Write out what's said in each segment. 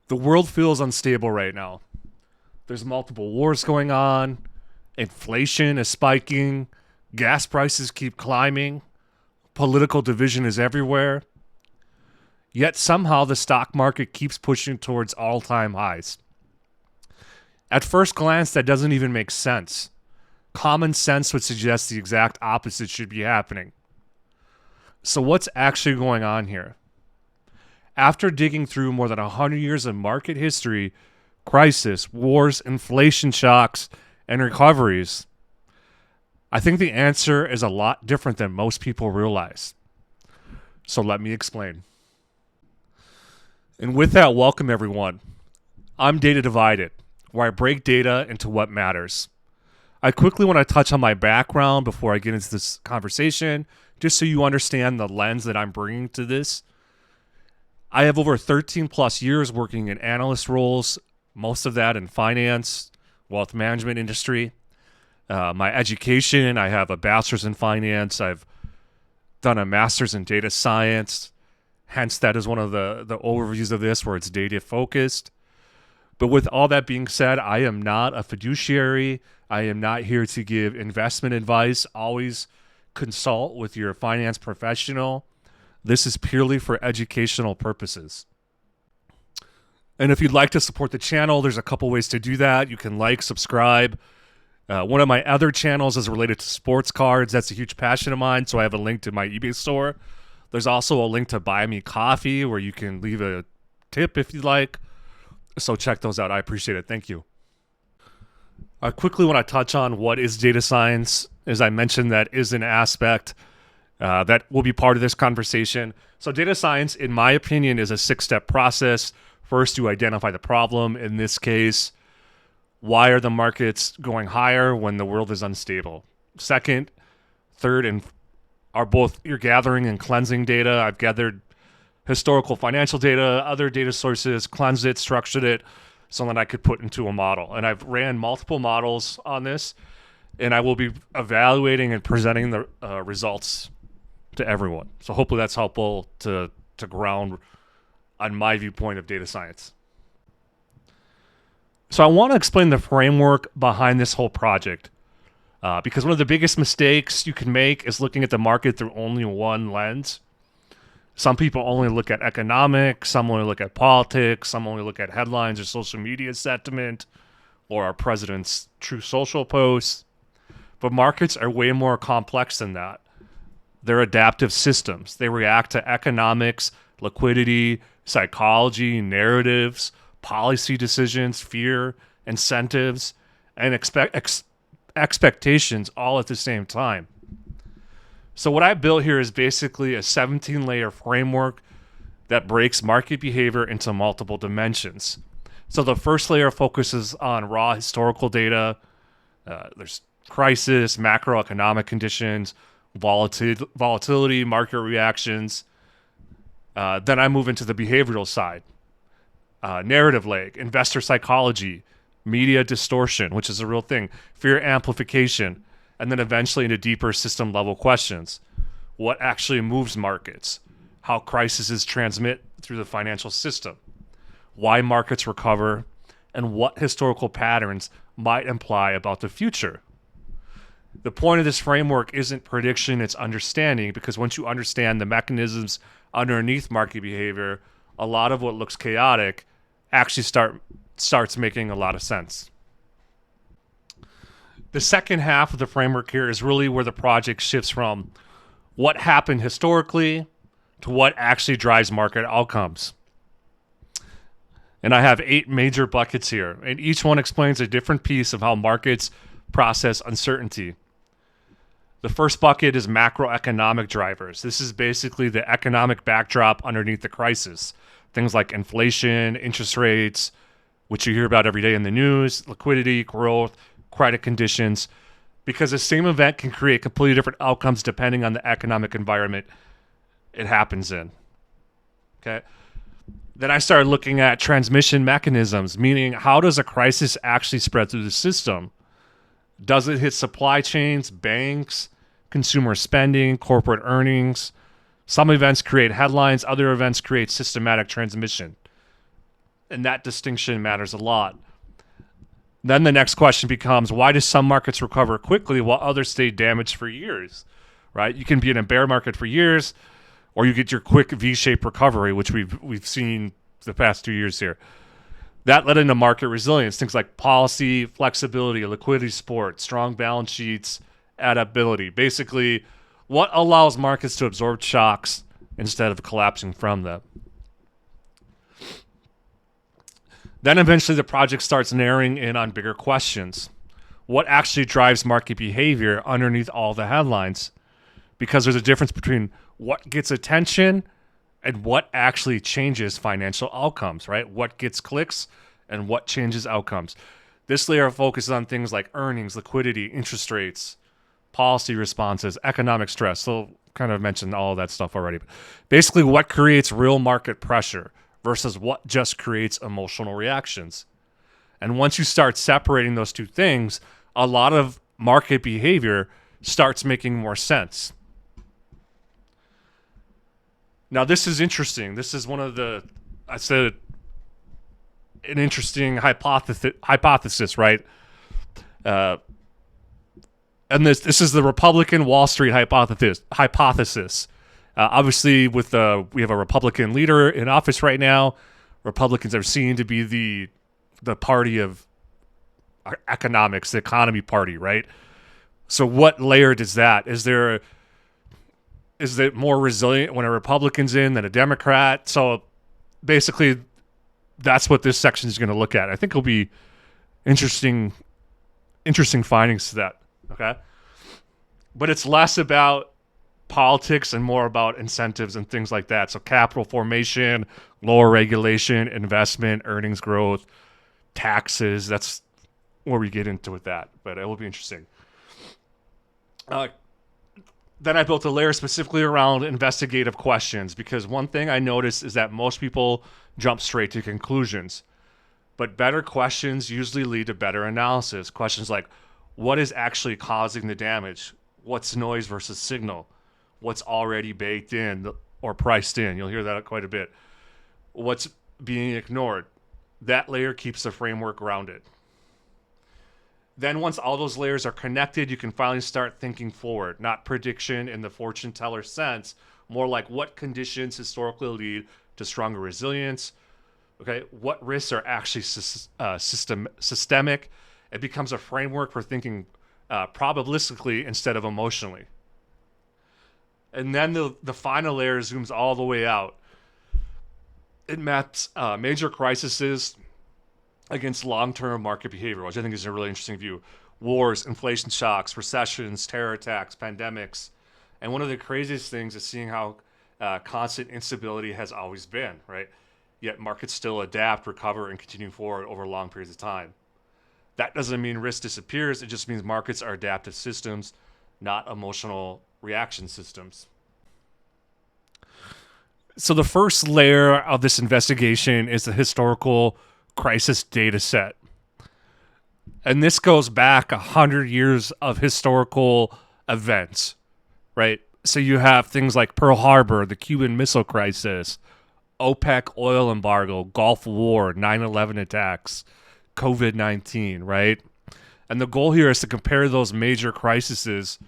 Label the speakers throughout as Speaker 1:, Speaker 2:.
Speaker 1: The world feels unstable right now. There's multiple wars going on, inflation is spiking, gas prices keep climbing, political division is everywhere. Yet somehow the stock market keeps pushing towards all time highs. At first glance, that doesn't even make sense. Common sense would suggest the exact opposite should be happening. So, what's actually going on here? After digging through more than 100 years of market history, crisis, wars, inflation shocks, and recoveries, I think the answer is a lot different than most people realize. So let me explain. And with that, welcome everyone. I'm Data Divided, where I break data into what matters. I quickly want to touch on my background before I get into this conversation, just so you understand the lens that I'm bringing to this. I have over 13 plus years working in analyst roles, most of that in finance, wealth management industry. My education, I have a bachelor's in finance. I've done a master's in data science. Hence, that is one of the overviews of this where it's data focused. But with all that being said, I am not a fiduciary. I am not here to give investment advice. Always consult with your finance professional. This is purely for educational purposes. And if you'd like to support the channel, there's a couple ways to do that. You can like, subscribe. One of my other channels is related to sports cards. That's a huge passion of mine, so I have a link to my eBay store. There's also a link to Buy Me Coffee where you can leave a tip if you'd like. So check those out. I appreciate it. Thank you. I quickly want to touch on what is data science. As I mentioned, that is an aspect that will be part of this conversation. So data science, in my opinion, is a 6-step process. First, you identify the problem. In this case, why are the markets going higher when the world is unstable? Second, third, and are both you're gathering and cleansing data. I've gathered historical financial data, other data sources, cleansed it, structured it, so that I could put into a model. And I've ran multiple models on this, and I will be evaluating and presenting the results to everyone. So hopefully that's helpful to ground on my viewpoint of data science. So I want to explain the framework behind this whole project because one of the biggest mistakes you can make is looking at the market through only one lens. Some people only look at economics, some only look at politics, some only look at headlines or social media sentiment or our president's true social posts. But markets are way more complex than that. They're adaptive systems. They react to economics, liquidity, psychology, narratives, policy decisions, fear, incentives, and expectations all at the same time. So what I built here is basically a 17-layer framework that breaks market behavior into multiple dimensions. So the first layer focuses on raw historical data. There's crisis, macroeconomic conditions, volatility, market reactions. Then I move into the behavioral side. Narrative leg, investor psychology, media distortion, which is a real thing, fear amplification, and then eventually into deeper system level questions. What actually moves markets? How crises transmit through the financial system? Why markets recover? And what historical patterns might imply about the future? The point of this framework isn't prediction, it's understanding, because once you understand the mechanisms underneath market behavior, a lot of what looks chaotic actually starts making a lot of sense. The second half of the framework here is really where the project shifts from what happened historically to what actually drives market outcomes. And I have 8 major buckets here, and each one explains a different piece of how markets process uncertainty. The first bucket is macroeconomic drivers. This is basically the economic backdrop underneath the crisis. Things like inflation, interest rates, which you hear about every day in the news, liquidity, growth, credit conditions, because the same event can create completely different outcomes depending on the economic environment it happens in. Okay. Then I started looking at transmission mechanisms, meaning how does a crisis actually spread through the system? Does it hit supply chains, banks, consumer spending, corporate earnings? Some events create headlines, other events create systematic transmission. And that distinction matters a lot. Then the next question becomes, why do some markets recover quickly while others stay damaged for years, right? You can be in a bear market for years, or you get your quick V-shaped recovery, which we've seen the past 2 years here. That led into market resilience, things like policy, flexibility, liquidity support, strong balance sheets, adaptability. Basically, what allows markets to absorb shocks instead of collapsing from them. Then eventually the project starts narrowing in on bigger questions. What actually drives market behavior underneath all the headlines? Because there's a difference between what gets attention and what actually changes financial outcomes, right? What gets clicks and what changes outcomes. This layer focuses on things like earnings, liquidity, interest rates, policy responses, economic stress. So kind of mentioned all of that stuff already. But basically what creates real market pressure versus what just creates emotional reactions. And once you start separating those two things, a lot of market behavior starts making more sense. Now, this is interesting. This is one of I said, an interesting hypothesis, right? And this is the Republican Wall Street hypothesis. Obviously, we have a Republican leader in office right now. Republicans are seen to be the party of economics, the economy party, right? So what layer does that? Is it more resilient when a Republican's in than a Democrat? So basically, that's what this section is going to look at. I think it'll be interesting findings to that. Okay, but it's less about politics and more about incentives and things like that. So capital formation, lower regulation, investment, earnings growth, taxes. That's where we get into with that, but it will be interesting. Then I built a layer specifically around investigative questions, because one thing I noticed is that most people jump straight to conclusions, but better questions usually lead to better analysis. Questions like, what is actually causing the damage? What's noise versus signal? What's already baked in or priced in? You'll hear that quite a bit. What's being ignored? That layer keeps the framework grounded. Then once all those layers are connected, you can finally start thinking forward, not prediction in the fortune teller sense, more like what conditions historically lead to stronger resilience. Okay, what risks are actually systemic? It becomes a framework for thinking probabilistically instead of emotionally. And then the final layer zooms all the way out. It maps major crises against long-term market behavior, which I think is a really interesting view. Wars, inflation shocks, recessions, terror attacks, pandemics. And one of the craziest things is seeing how constant instability has always been, right? Yet markets still adapt, recover, and continue forward over long periods of time. That doesn't mean risk disappears. It just means markets are adaptive systems, not emotional reaction systems. So the first layer of this investigation is the historical crisis data set. And this goes back 100 years of historical events, right? So you have things like Pearl Harbor, the Cuban Missile Crisis, OPEC oil embargo, Gulf War, 9/11 attacks, COVID-19, right? And the goal here is to compare those major crises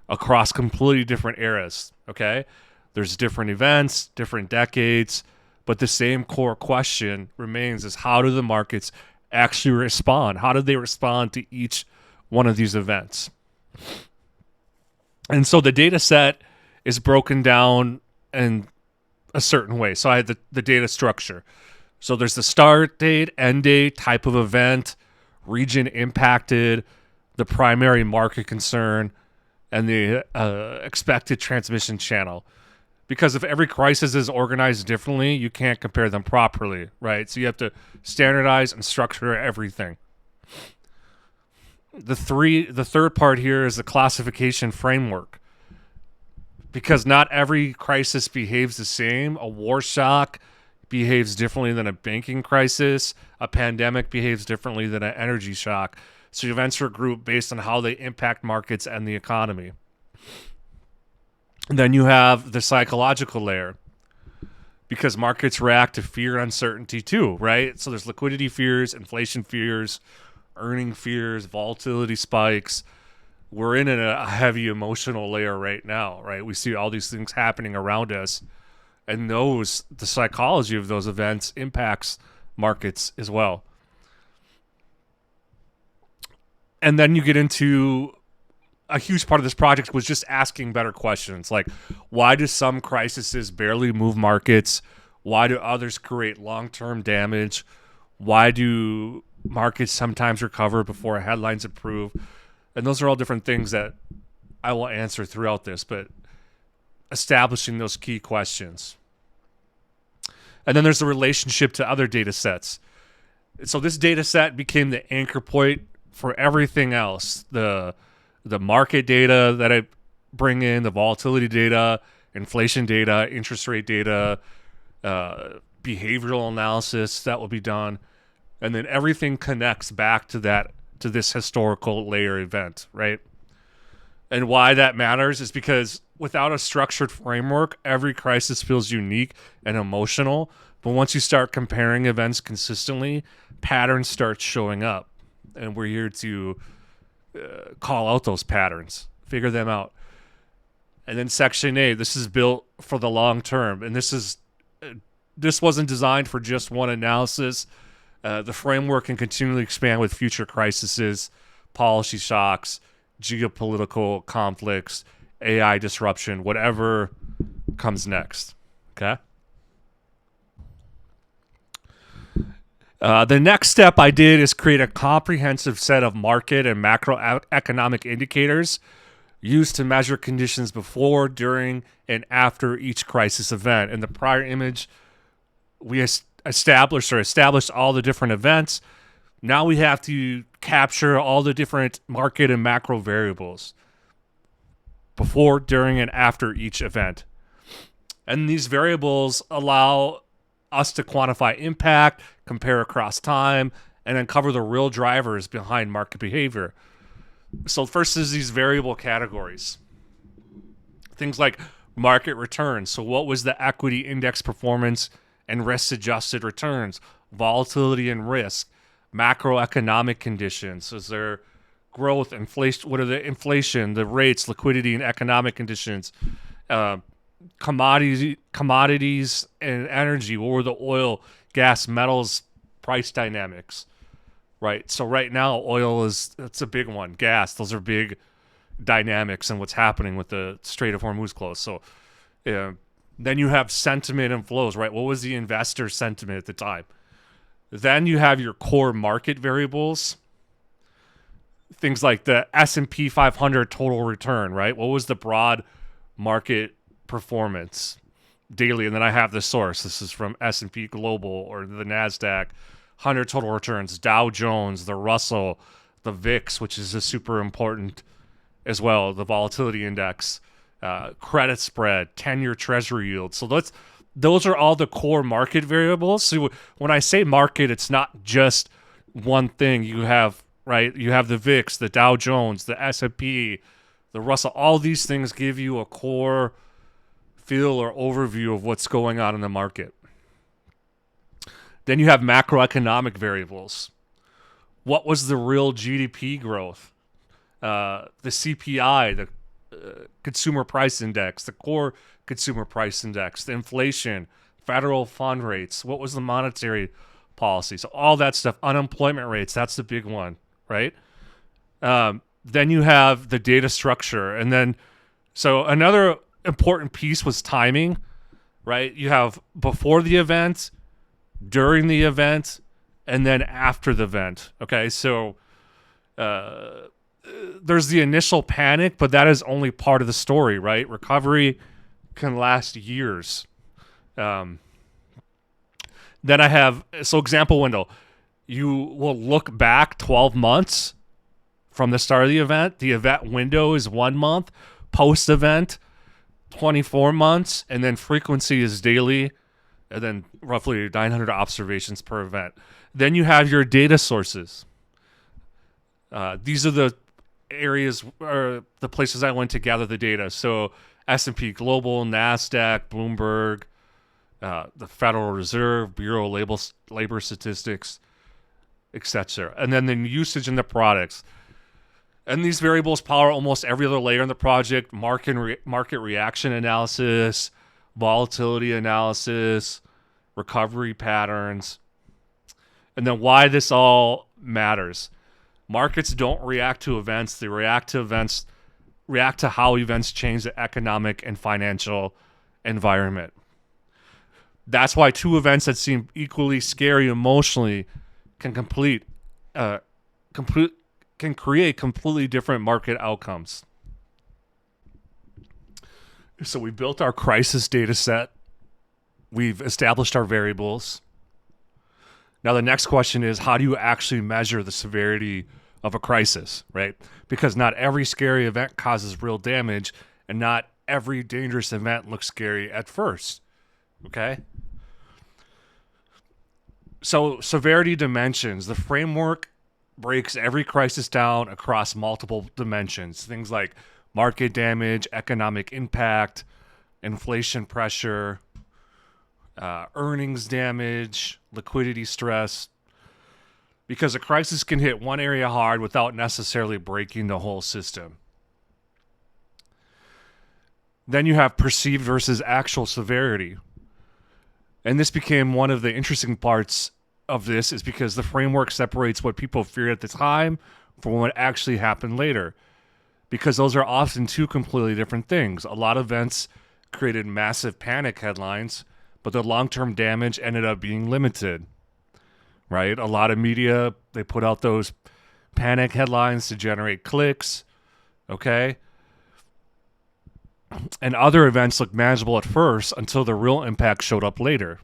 Speaker 1: across completely different eras, okay? There's different events, different decades, but the same core question remains is how do the markets actually respond? How do they respond to each one of these events? And so the data set is broken down in a certain way. So I had the data structure. So there's the start date, end date, type of event, region impacted, the primary market concern, and the expected transmission channel. Because if every crisis is organized differently, you can't compare them properly, right? So you have to standardize and structure everything. The third part here is the classification framework. Because not every crisis behaves the same. A war shock behaves differently than a banking crisis. A pandemic behaves differently than an energy shock. So events are grouped based on how they impact markets and the economy. And then you have the psychological layer. because markets react to fear and uncertainty too, right? So there's liquidity fears, inflation fears, earning fears, volatility spikes. We're in a heavy emotional layer right now, right? We see all these things happening around us, and the psychology of those events impacts markets as well. And then you get into a huge part of this project was just asking better questions, like why do some crises barely move markets? Why do others create long-term damage? Why do markets sometimes recover before headlines improve? And those are all different things that I will answer throughout this, but establishing those key questions. And then there's the relationship to other data sets. So this data set became the anchor point for everything else. The market data that I bring in, the volatility data, inflation data, interest rate data, behavioral analysis that will be done, and then everything connects back to this historical layer event, right? And why that matters is because without a structured framework, every crisis feels unique and emotional. But once you start comparing events consistently, patterns start showing up, and we're here to call out those patterns, figure them out. And then Section A, this is built for the long term, and this wasn't designed for just one analysis. The framework can continually expand with future crises, policy shocks, geopolitical conflicts, AI disruption, whatever comes next. Okay. The next step I did is create a comprehensive set of market and macroeconomic indicators used to measure conditions before, during, and after each crisis event. In the prior image, we established all the different events. Now we have to capture all the different market and macro variables before, during, and after each event. And these variables allow us to quantify impact, compare across time, and uncover the real drivers behind market behavior. So first is these variable categories. Things like market returns. So what was the equity index performance and risk-adjusted returns? Volatility and risk. Macroeconomic conditions. Is there growth, inflation? What are the inflation, the rates, liquidity, and economic conditions? Commodities and energy. What were the oil, gas, metals price dynamics? Right. So right now, it's a big one. Gas, those are big dynamics and what's happening with the Strait of Hormuz close. So then you have sentiment and flows, right? What was the investor sentiment at the time? Then you have your core market variables. Things like the S&P 500 total return, right? What was the broad market performance daily? And then I have the source. This is from S&P Global or the NASDAQ. 100 total returns, Dow Jones, the Russell, the VIX, which is a super important as well, the volatility index, credit spread, 10-year treasury yield. So those are all the core market variables. So when I say market, it's not just one thing. You have the VIX, the Dow Jones, the S&P, the Russell. All these things give you a core feel or overview of what's going on in the market. Then you have macroeconomic variables. What was the real GDP growth? The CPI, the consumer price index, the core consumer price index, the inflation, federal fund rates. What was the monetary policy? So all that stuff, unemployment rates, that's the big one, right? Then you have the data structure. And then, so another important piece was timing, right? You have before the event, during the event, and then after the event. Okay, so there's the initial panic, but that is only part of the story, right? Recovery can last years. Then I have, so example window. You will look back 12 months from the start of the event. The event window is 1 month. Post-event, 24 months. And then frequency is daily. And then roughly 900 observations per event. Then you have your data sources. These are the areas or the places I went to gather the data. So S&P Global, NASDAQ, Bloomberg, the Federal Reserve, Bureau of Labor Statistics, etc. And then the usage in the products. And these variables power almost every other layer in the project: market reaction analysis, volatility analysis, recovery patterns. And then why this all matters. Markets don't react to events, they react to how events change the economic and financial environment. That's why two events that seem equally scary emotionally can create completely different market outcomes. So we built our crisis data set. We've established our variables. Now the next question is, how do you actually measure the severity of a crisis, right? Because not every scary event causes real damage, and not every dangerous event looks scary at first, okay? So severity dimensions. The framework breaks every crisis down across multiple dimensions. Things like market damage, economic impact, inflation pressure, earnings damage, liquidity stress. Because a crisis can hit one area hard without necessarily breaking the whole system. Then you have perceived versus actual severity. And this became one of the interesting parts of this, is because the framework separates what people feared at the time from what actually happened later. Because those are often two completely different things. A lot of events created massive panic headlines, but the long-term damage ended up being limited, right? A lot of media, they put out those panic headlines to generate clicks, okay? And other events looked manageable at first until the real impact showed up later.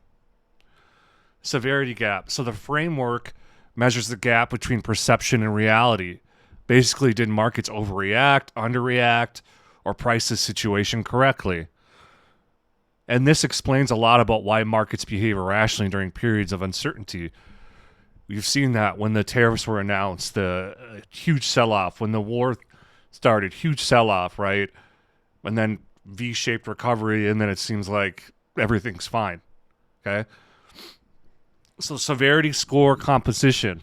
Speaker 1: Severity gap. So the framework measures the gap between perception and reality. Basically, did markets overreact, underreact, or price the situation correctly? And this explains a lot about why markets behave irrationally during periods of uncertainty. We've seen that when the tariffs were announced, the huge sell-off. When the war started, huge sell-off, right? And then V-shaped recovery, and then it seems like everything's fine, okay? So severity score composition.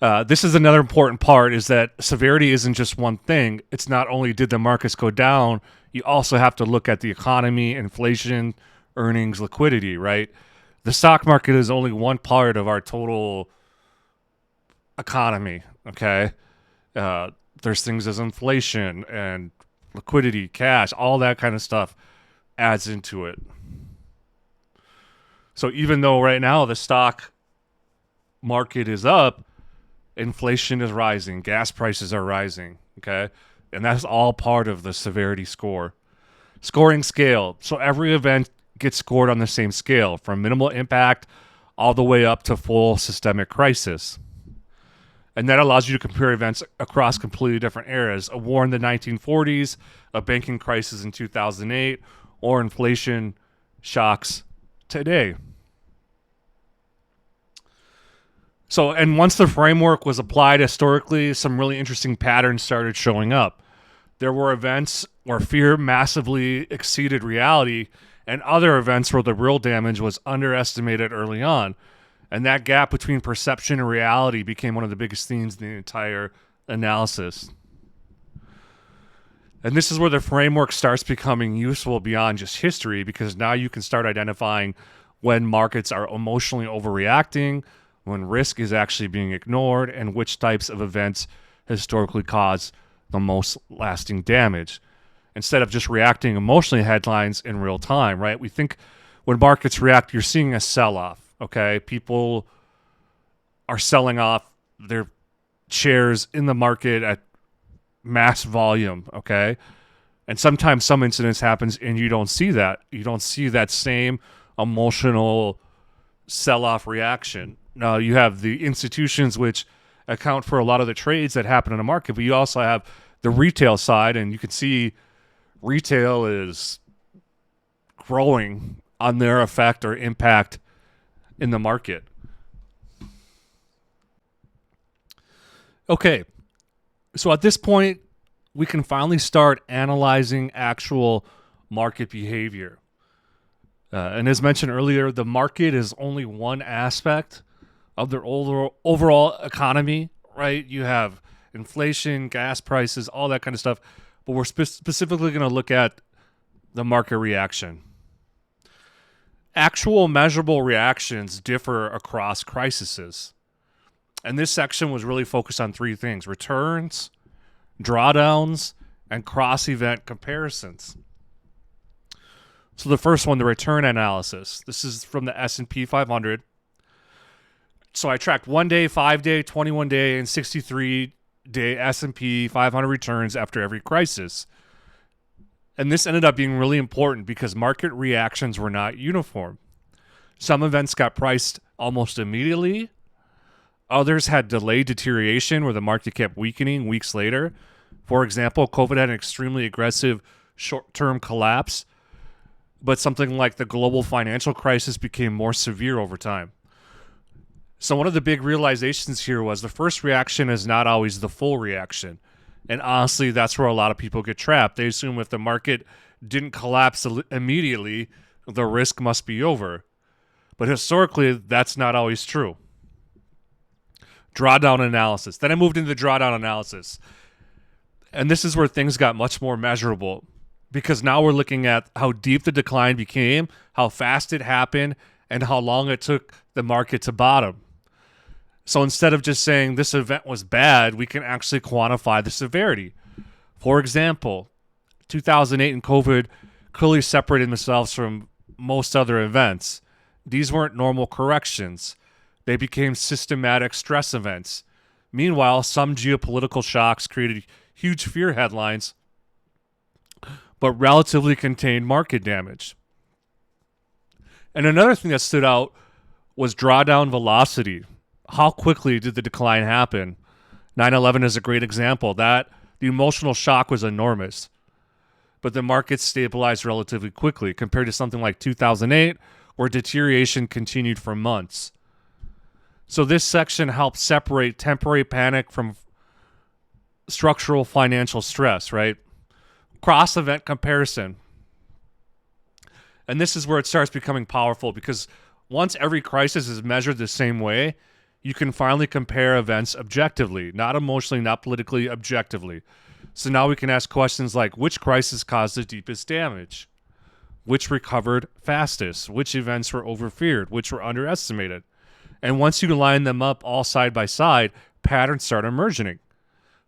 Speaker 1: This is another important part, is that severity isn't just one thing. It's not only did the markets go down, you also have to look at the economy, inflation, earnings, liquidity, right? The stock market is only one part of our total economy, okay? There's things as inflation and liquidity, cash, all that kind of stuff adds into it. So even though right now the stock market is up, inflation is rising, gas prices are rising, okay? And that's all part of the severity score. Scoring scale. So every event gets scored on the same scale, from minimal impact all the way up to full systemic crisis. And that allows you to compare events across completely different eras. A war in the 1940s, a banking crisis in 2008, or inflation shocks today. So, and once the framework was applied historically, some really interesting patterns started showing up. There were events where fear massively exceeded reality, and other events where the real damage was underestimated early on. And that gap between perception and reality became one of the biggest themes in the entire analysis. And this is where the framework starts becoming useful beyond just history, because now you can start identifying when markets are emotionally overreacting, when risk is actually being ignored, and which types of events historically cause the most lasting damage. Instead of just reacting emotionally to headlines in real time, right? We think when markets react, you're seeing a sell-off, okay? People are selling off their shares in the market at mass volume, okay? And sometimes some incidents happens and you don't see that. You don't see that same emotional sell-off reaction. Now, you have the institutions which account for a lot of the trades that happen in the market, but you also have the retail side, and you can see retail is growing on their effect or impact in the market. Okay, so at this point, we can finally start analyzing actual market behavior. And as mentioned earlier, the market is only one aspect of their overall economy, right? You have inflation, gas prices, all that kind of stuff. But we're specifically going to look at the market reaction. Actual measurable reactions differ across crises. And this section was really focused on three things: returns, drawdowns, and cross-event comparisons. So the first one, the return analysis. This is from the S&P 500. So I tracked 1-day, 5-day, 21-day, and 63-day S&P 500 returns after every crisis. And this ended up being really important because market reactions were not uniform. Some events got priced almost immediately. Others had delayed deterioration where the market kept weakening weeks later. For example, COVID had an extremely aggressive short-term collapse, but something like the global financial crisis became more severe over time. So one of the big realizations here was the first reaction is not always the full reaction. And honestly, that's where a lot of people get trapped. They assume if the market didn't collapse immediately, the risk must be over. But historically, that's not always true. Drawdown analysis. Then I moved into the drawdown analysis. And this is where things got much more measurable, because now we're looking at how deep the decline became, how fast it happened, and how long it took the market to bottom. So instead of just saying this event was bad, we can actually quantify the severity. For example, 2008 and COVID clearly separated themselves from most other events. These weren't normal corrections. They became systematic stress events. Meanwhile, some geopolitical shocks created huge fear headlines, but relatively contained market damage. And another thing that stood out was drawdown velocity. How quickly did the decline happen? 9/11 is a great example. That the emotional shock was enormous, but the market stabilized relatively quickly compared to something like 2008, where deterioration continued for months. So this section helps separate temporary panic from structural financial stress, right? Cross-event comparison. And this is where it starts becoming powerful, because once every crisis is measured the same way, you can finally compare events objectively, not emotionally, not politically, objectively. So now we can ask questions like, which crisis caused the deepest damage? Which recovered fastest? Which events were overfeared? Which were underestimated? And once you line them up all side by side, patterns start emerging.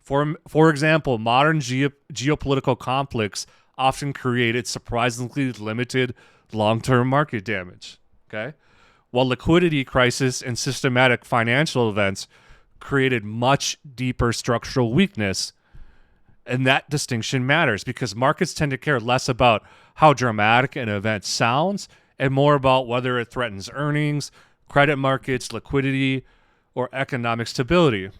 Speaker 1: For example, modern geopolitical conflicts often created surprisingly limited long-term market damage. Okay, while liquidity crisis and systematic financial events created much deeper structural weakness. And that distinction matters because markets tend to care less about how dramatic an event sounds and more about whether it threatens earnings, credit markets, liquidity, or economic stability.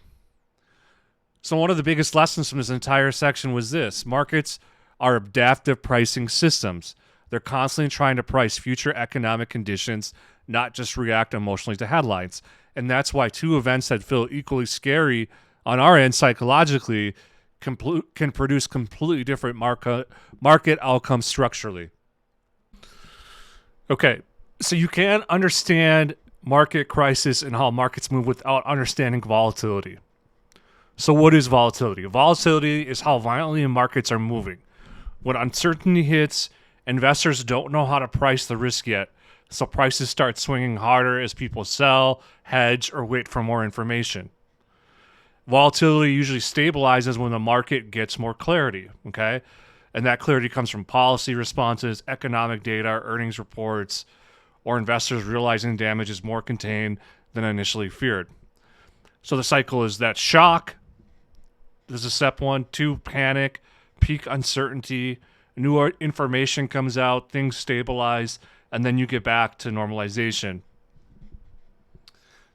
Speaker 1: So one of the biggest lessons from this entire section was this: markets are adaptive pricing systems. They're constantly trying to price future economic conditions, not just react emotionally to headlines. And that's why two events that feel equally scary on our end psychologically can produce completely different market outcomes structurally. Okay, so you can't understand market crisis and how markets move without understanding volatility. So what is volatility? Volatility is how violently markets are moving. When uncertainty hits, investors don't know how to price the risk yet, so prices start swinging harder as people sell, hedge, or wait for more information. Volatility usually stabilizes when the market gets more clarity, okay? And that clarity comes from policy responses, economic data, earnings reports, or investors realizing damage is more contained than initially feared. So the cycle is that shock. This is step 1. 2, panic, peak uncertainty, new information comes out, things stabilize, and then you get back to normalization.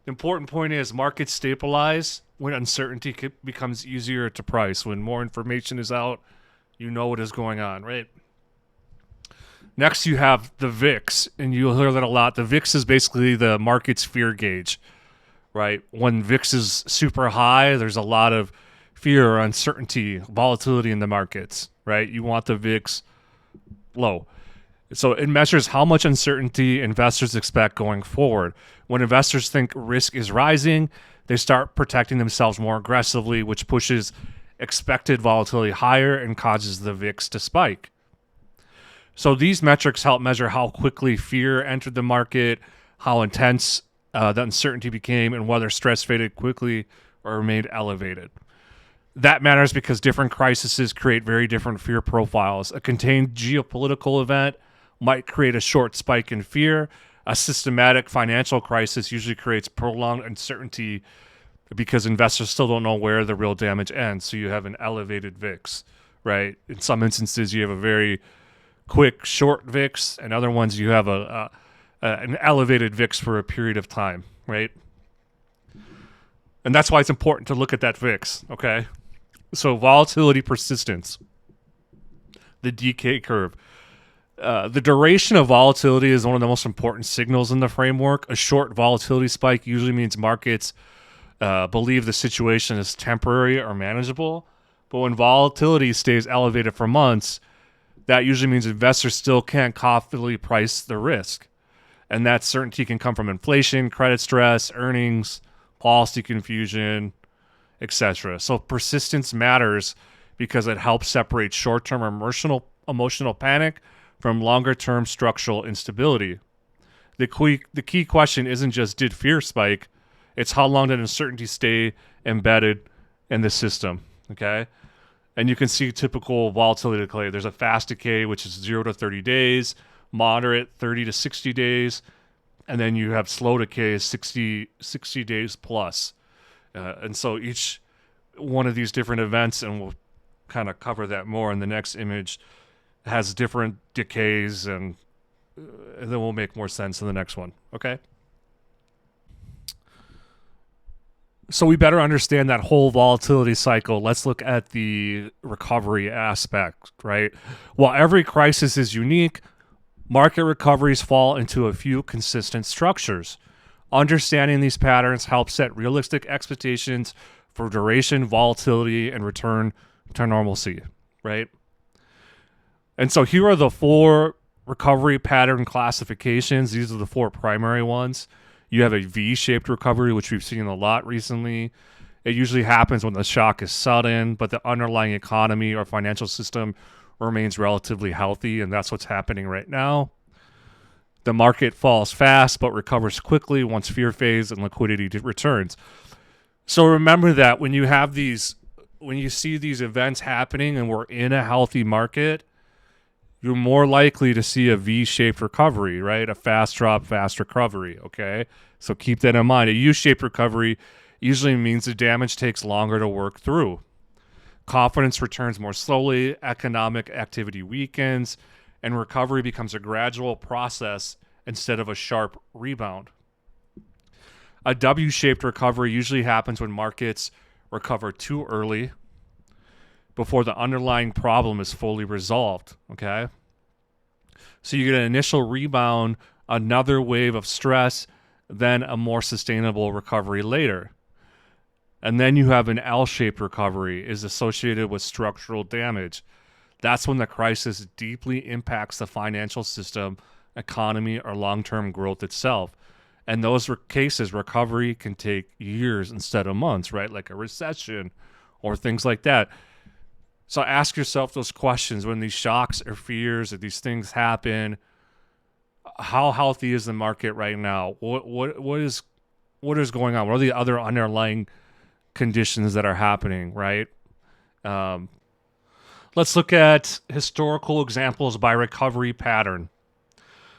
Speaker 1: The important point is markets stabilize when uncertainty becomes easier to price. When more information is out, you know what is going on, right? Next, you have the VIX, and you'll hear that a lot. The VIX is basically the market's fear gauge, right? When VIX is super high, there's a lot of fear, uncertainty, volatility in the markets, right? You want the VIX low. So it measures how much uncertainty investors expect going forward. When investors think risk is rising, they start protecting themselves more aggressively, which pushes expected volatility higher and causes the VIX to spike. So these metrics help measure how quickly fear entered the market, how intense the uncertainty became, and whether stress faded quickly or remained elevated. That matters because different crises create very different fear profiles. A contained geopolitical event might create a short spike in fear. A systematic financial crisis usually creates prolonged uncertainty because investors still don't know where the real damage ends. So you have an elevated VIX, right? In some instances, you have a very quick, short VIX, and other ones you have an elevated VIX for a period of time, right? And that's why it's important to look at that VIX, okay? So volatility persistence, the decay curve. The duration of volatility is one of the most important signals in the framework. A short volatility spike usually means markets believe the situation is temporary or manageable. But when volatility stays elevated for months, that usually means investors still can't confidently price the risk. And that certainty can come from inflation, credit stress, earnings, policy confusion, etc. So persistence matters because it helps separate short-term emotional panic from longer-term structural instability. The key question isn't just did fear spike, it's how long did uncertainty stay embedded in the system, okay? And you can see typical volatility decay. There's a fast decay, which is 0 to 30 days, moderate 30 to 60 days, and then you have slow decay 60 days plus. And so each one of these different events, and we'll kind of cover that more in the next image, has different decays, and then we'll make more sense in the next one, okay? So we better understand that whole volatility cycle. Let's look at the recovery aspect, right? While every crisis is unique, market recoveries fall into a few consistent structures. Understanding these patterns helps set realistic expectations for duration, volatility, and return to normalcy, right? And so here are the 4 recovery pattern classifications. These are the 4 primary ones. You have a V-shaped recovery, which we've seen a lot recently. It usually happens when the shock is sudden, but the underlying economy or financial system remains relatively healthy, and that's what's happening right now. The market falls fast but recovers quickly once fear fades and liquidity returns. So remember that when you see these events happening and we're in a healthy market, you're more likely to see a V-shaped recovery, right? A fast drop, fast recovery, okay? So keep that in mind. A U-shaped recovery usually means the damage takes longer to work through. Confidence returns more slowly, economic activity weakens, and recovery becomes a gradual process instead of a sharp rebound. A W-shaped recovery usually happens when markets recover too early before the underlying problem is fully resolved, okay? So you get an initial rebound, another wave of stress, then a more sustainable recovery later. And then you have an L-shaped recovery is associated with structural damage. That's when the crisis deeply impacts the financial system, economy, or long-term growth itself. And those cases, recovery can take years instead of months, right? Like a recession or things like that. So ask yourself those questions when these shocks or fears or these things happen. How healthy is the market right now? What is going on? What are the other underlying conditions that are happening, right? Let's look at historical examples by recovery pattern.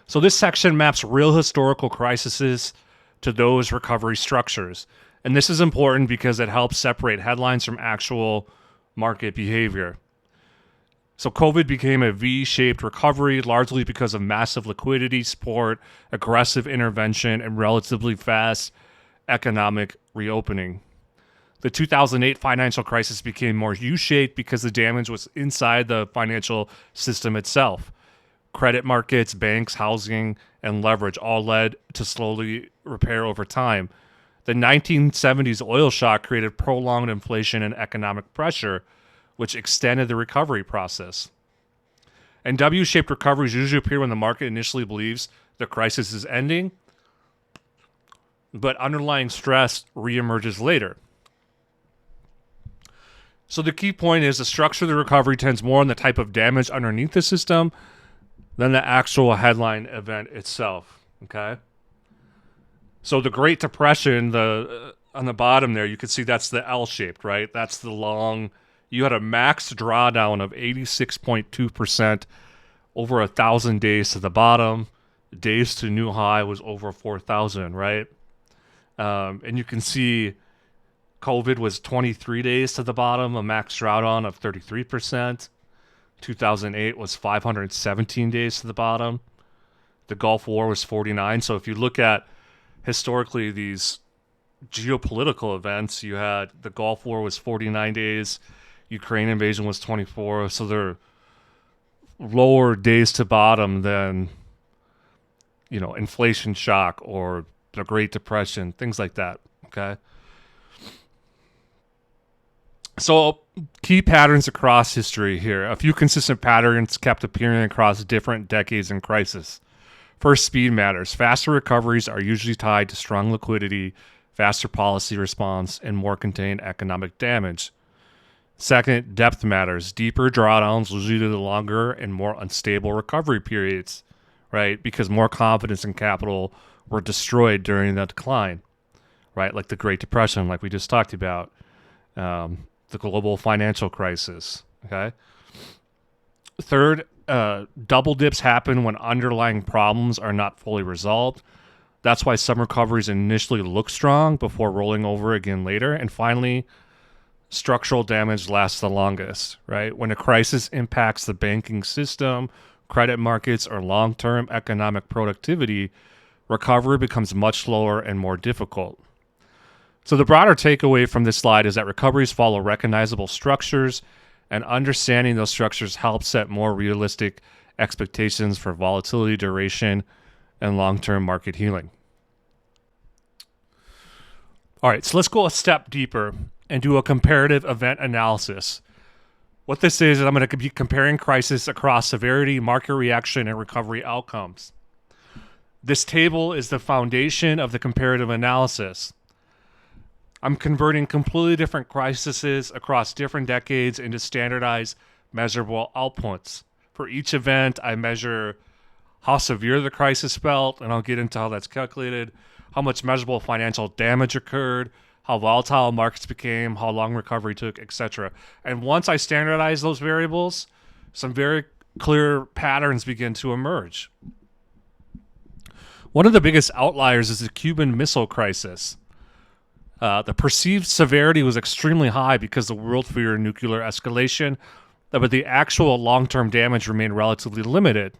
Speaker 1: So this section maps real historical crises to those recovery structures. And this is important because it helps separate headlines from actual market behavior. So COVID became a V-shaped recovery largely because of massive liquidity support, aggressive intervention, and relatively fast economic reopening. The 2008 financial crisis became more U-shaped because the damage was inside the financial system itself. Credit markets, banks, housing, and leverage all led to slowly repair over time. The 1970s oil shock created prolonged inflation and economic pressure, which extended the recovery process. And W-shaped recoveries usually appear when the market initially believes the crisis is ending, but underlying stress reemerges later. So the key point is the structure of the recovery tends more on the type of damage underneath the system than the actual headline event itself. Okay. So the Great Depression, on the bottom there, you can see that's the L-shaped, right? That's the long. You had a max drawdown of 86.2% over 1,000 days to the bottom. Days to new high was over 4,000, right? And you can see COVID was 23 days to the bottom, a max drawdown of 33%. 2008 was 517 days to the bottom. The Gulf War was 49. So if you look at historically these geopolitical events, you had the Gulf War was 49 days, Ukraine invasion was 24. So they're lower days to bottom than, inflation shock or the Great Depression, things like that. Okay. So key patterns across history here. A few consistent patterns kept appearing across different decades in crisis. First, speed matters. Faster recoveries are usually tied to strong liquidity, faster policy response, and more contained economic damage. Second, depth matters. Deeper drawdowns usually lead to longer and more unstable recovery periods, right? Because more confidence in capital were destroyed during that decline, right? Like the Great Depression, like we just talked about. The global financial crisis. Okay. Third, double dips happen when underlying problems are not fully resolved. That's why some recoveries initially look strong before rolling over again later. And finally, structural damage lasts the longest, right? When a crisis impacts the banking system, credit markets, or long-term economic productivity, recovery becomes much slower and more difficult. So the broader takeaway from this slide is that recoveries follow recognizable structures, and understanding those structures helps set more realistic expectations for volatility, duration, and long-term market healing. All right, so let's go a step deeper and do a comparative event analysis. What this is I'm going to be comparing crisis across severity, market reaction, and recovery outcomes. This table is the foundation of the comparative analysis. I'm converting completely different crises across different decades into standardized measurable outputs. For each event, I measure how severe the crisis felt, and I'll get into how that's calculated, how much measurable financial damage occurred, how volatile markets became, how long recovery took, etc. And once I standardize those variables, some very clear patterns begin to emerge. One of the biggest outliers is the Cuban Missile Crisis. The perceived severity was extremely high because the world feared nuclear escalation, but the actual long-term damage remained relatively limited.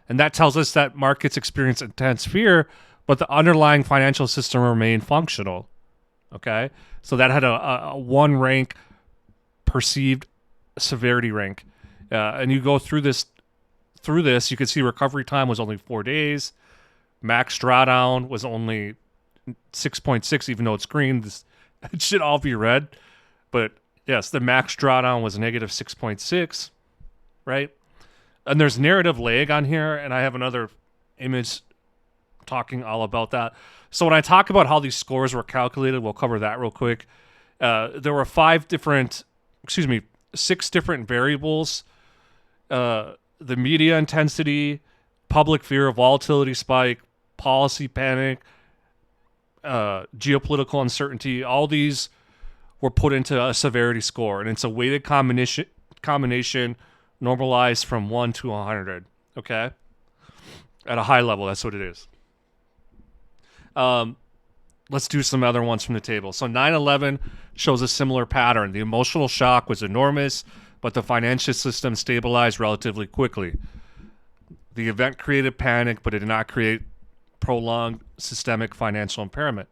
Speaker 1: And that tells us that markets experienced intense fear, but the underlying financial system remained functional. Okay? So that had a one rank perceived severity rank. And you go through this, you can see recovery time was only 4 days. Max drawdown was only 6.6, even though it's green. It should all be red. But yes, the max drawdown was negative 6.6, right? And there's narrative lag on here, and I have another image talking all about that. So when I talk about how these scores were calculated, we'll cover that real quick. There were 6 different variables. The media intensity, public fear, volatility spike, policy panic, geopolitical uncertainty, all these were put into a severity score, and it's a weighted combination normalized from 1 to 100, okay? At a high level, that's what it is. Let's do some other ones from the table. So 9/11 shows a similar pattern. The emotional shock was enormous, but the financial system stabilized relatively quickly. The event created panic, but it did not create prolonged systemic financial impairment.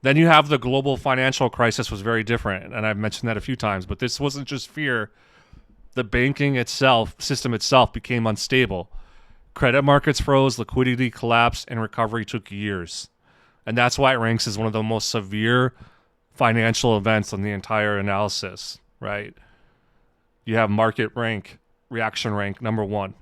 Speaker 1: Then you have the global financial crisis was very different, and I've mentioned that a few times, but this wasn't just fear. The banking system itself became unstable. Credit markets froze, liquidity collapsed, and recovery took years. And that's why it ranks as one of the most severe financial events on the entire analysis, right? You have market rank reaction rank number one.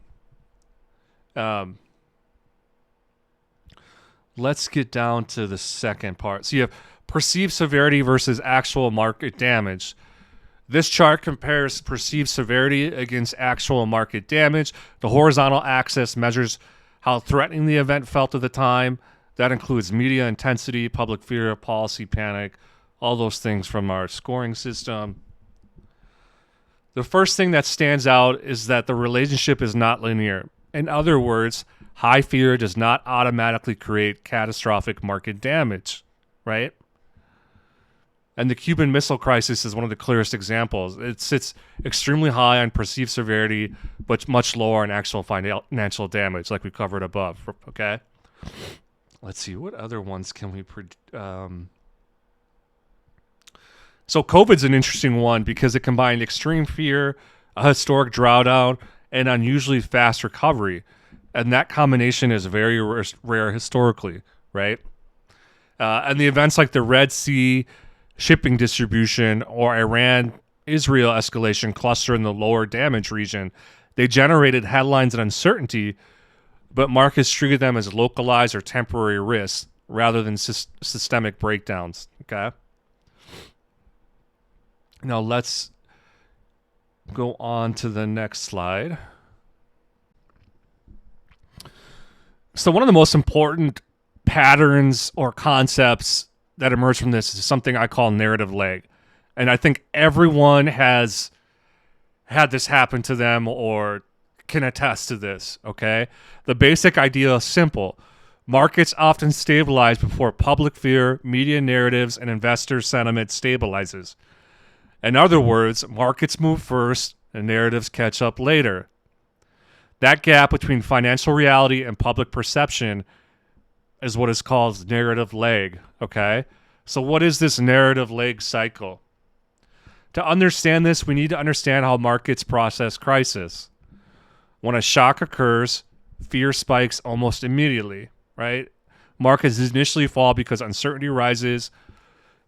Speaker 1: Let's get down to the second part. So you have perceived severity versus actual market damage. This chart compares perceived severity against actual market damage. The horizontal axis measures how threatening the event felt at the time. That includes media intensity, public fear, policy panic, all those things from our scoring system. The first thing that stands out is that the relationship is not linear. In other words, high fear does not automatically create catastrophic market damage, right? And the Cuban Missile Crisis is one of the clearest examples. It sits extremely high on perceived severity, but much lower on actual financial damage, like we covered above, okay? Let's see, what other ones can we So COVID's an interesting one because it combined extreme fear, a historic drawdown, and unusually fast recovery. And that combination is very rare historically, right? And the events like the Red Sea shipping distribution or Iran-Israel escalation cluster in the lower damage region, they generated headlines and uncertainty, but markets treated them as localized or temporary risks rather than systemic breakdowns, okay? Now let's go on to the next slide. So one of the most important patterns or concepts that emerge from this is something I call narrative lag. And I think everyone has had this happen to them or can attest to this, okay? The basic idea is simple. Markets often stabilize before public fear, media narratives, and investor sentiment stabilizes. In other words, markets move first and narratives catch up later. That gap between financial reality and public perception is what is called narrative lag, okay? So what is this narrative lag cycle? To understand this, we need to understand how markets process crisis. When a shock occurs, fear spikes almost immediately, right? Markets initially fall because uncertainty rises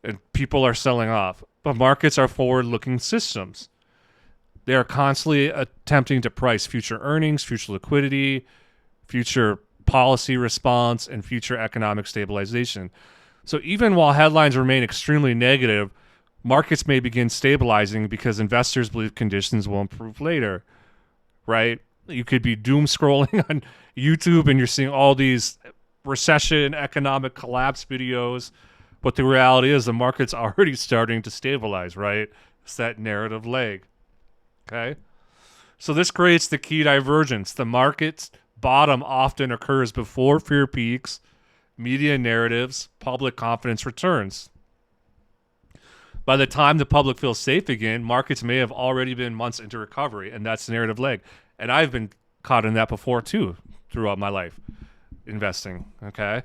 Speaker 1: and people are selling off. But markets are forward-looking systems. They are constantly attempting to price future earnings, future liquidity, future policy response, and future economic stabilization. So even while headlines remain extremely negative, markets may begin stabilizing because investors believe conditions will improve later, right? You could be doom scrolling on YouTube and you're seeing all these recession, economic collapse videos, but the reality is the market's already starting to stabilize, right? It's that narrative lag, okay? So this creates the key divergence. The market's bottom often occurs before fear peaks, media narratives, public confidence returns. By the time the public feels safe again, markets may have already been months into recovery, and that's the narrative lag. And I've been caught in that before too throughout my life investing, okay?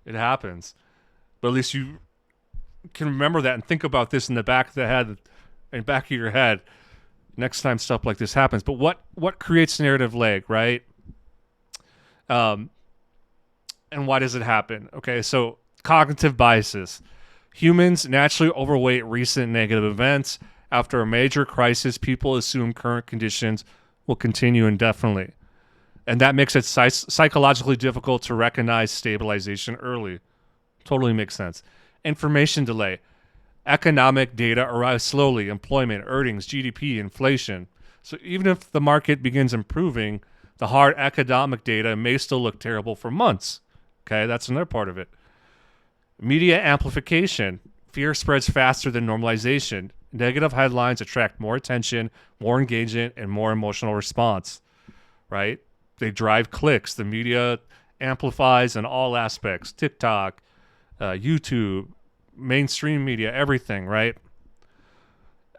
Speaker 1: It happens. But at least you can remember that and think about this in the back of the head, in back of your head, next time stuff like this happens. But what creates narrative lag, right? And why does it happen? Okay, so cognitive biases. Humans naturally overweight recent negative events. After a major crisis, people assume current conditions will continue indefinitely. And that makes it psychologically difficult to recognize stabilization early. Totally makes sense. Information delay. Economic data arrives slowly. Employment, earnings, GDP, inflation. So even if the market begins improving, the hard economic data may still look terrible for months. Okay, that's another part of it. Media amplification. Fear spreads faster than normalization. Negative headlines attract more attention, more engagement, and more emotional response. Right? They drive clicks. The media amplifies in all aspects. TikTok, YouTube, mainstream media, everything, right?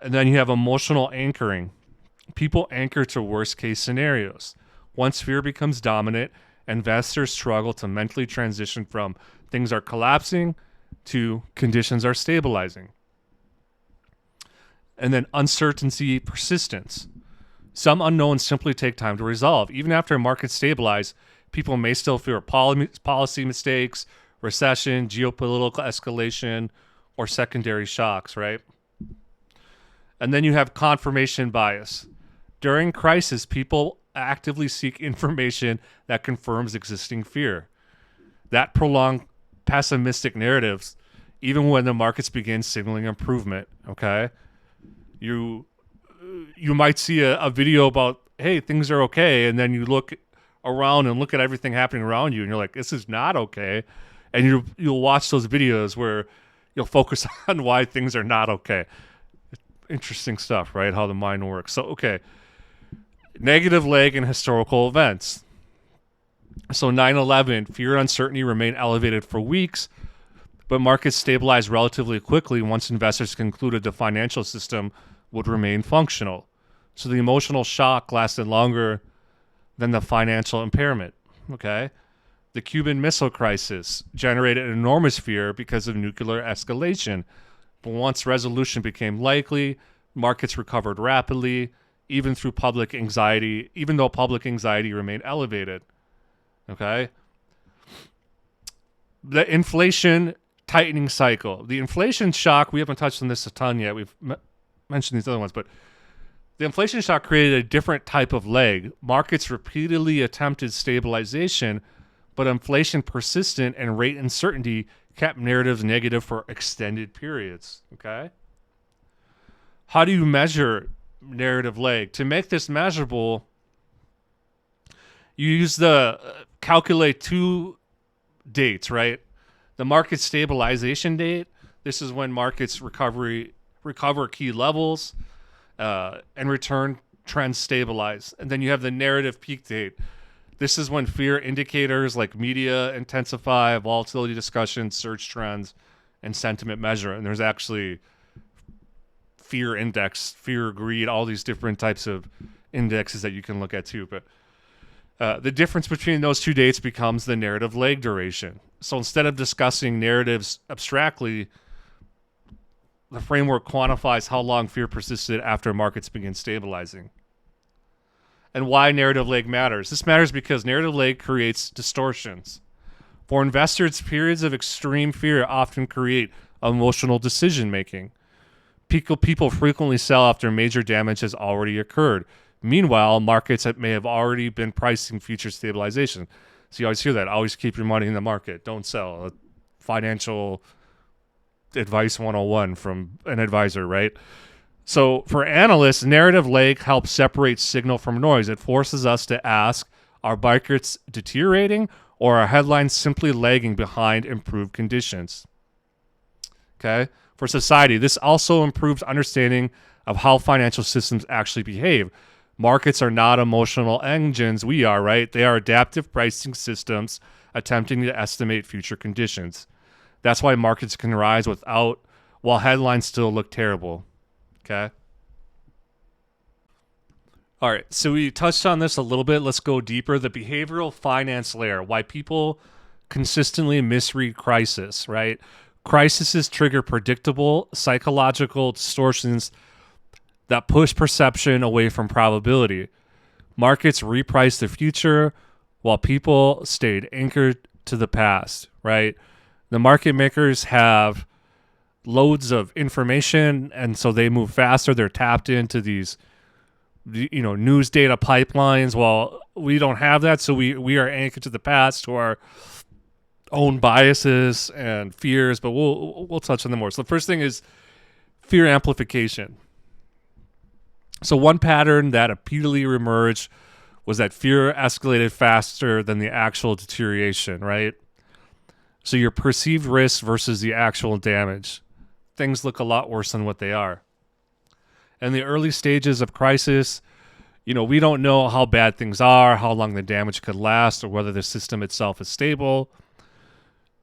Speaker 1: And then you have emotional anchoring. People anchor to worst case scenarios. Once fear becomes dominant, investors struggle to mentally transition from things are collapsing to conditions are stabilizing. And then uncertainty persistence. Some unknowns simply take time to resolve. Even after markets stabilize, people may still fear policy mistakes, recession, geopolitical escalation, or secondary shocks, right? And then you have confirmation bias. During crisis, people actively seek information that confirms existing fear. That prolonged pessimistic narratives, even when the markets begin signaling improvement. Okay, you might see a video about, hey, things are okay, and then you look around and look at everything happening around you, and you're like, this is not okay. And you'll watch those videos where you'll focus on why things are not okay. Interesting stuff, right? How the mind works. So, okay. Negative leg in historical events. So 9/11, fear and uncertainty remained elevated for weeks, but markets stabilized relatively quickly once investors concluded the financial system would remain functional. So the emotional shock lasted longer than the financial impairment. Okay. The Cuban Missile Crisis generated enormous fear because of nuclear escalation. But once resolution became likely, markets recovered rapidly, even though public anxiety remained elevated. Okay? The inflation tightening cycle. The inflation shock, we haven't touched on this a ton yet. We've mentioned these other ones, but the inflation shock created a different type of leg. Markets repeatedly attempted stabilization, but inflation persistent and rate uncertainty kept narratives negative for extended periods. Okay? How do you measure narrative leg? To make this measurable, you use calculate two dates, right? The market stabilization date. This is when markets recover key levels and return trends stabilize. And then you have the narrative peak date. This is when fear indicators like media intensify, volatility discussions, search trends, and sentiment measure. And there's actually fear index, fear, greed, all these different types of indexes that you can look at too. But the difference between those two dates becomes the narrative leg duration. So instead of discussing narratives abstractly, the framework quantifies how long fear persisted after markets begin stabilizing. And why narrative leg matters. This matters because narrative leg creates distortions. For investors, periods of extreme fear often create emotional decision making. People frequently sell after major damage has already occurred. Meanwhile, markets may have already been pricing future stabilization. So you always hear that. Always keep your money in the market. Don't sell. Financial advice 101 from an advisor, right? So for analysts, narrative leg helps separate signal from noise. It forces us to ask, are markets deteriorating or are headlines simply lagging behind improved conditions? Okay. For society, this also improves understanding of how financial systems actually behave. Markets are not emotional engines. We are, right? They are adaptive pricing systems attempting to estimate future conditions. That's why markets can rise while headlines still look terrible. Okay. All right. So we touched on this a little bit. Let's go deeper. The behavioral finance layer, why people consistently misread crisis, right? Crises trigger predictable psychological distortions that push perception away from probability. Markets reprice the future while people stayed anchored to the past, right? The market makers have loads of information, and so they move faster. They're tapped into these, news data pipelines. While we don't have that, so we are anchored to the past, to our own biases and fears. But we'll touch on them more. So the first thing is fear amplification. So one pattern that repeatedly emerged was that fear escalated faster than the actual deterioration, right? So your perceived risk versus the actual damage. Things look a lot worse than what they are. In the early stages of crisis, we don't know how bad things are, how long the damage could last, or whether the system itself is stable.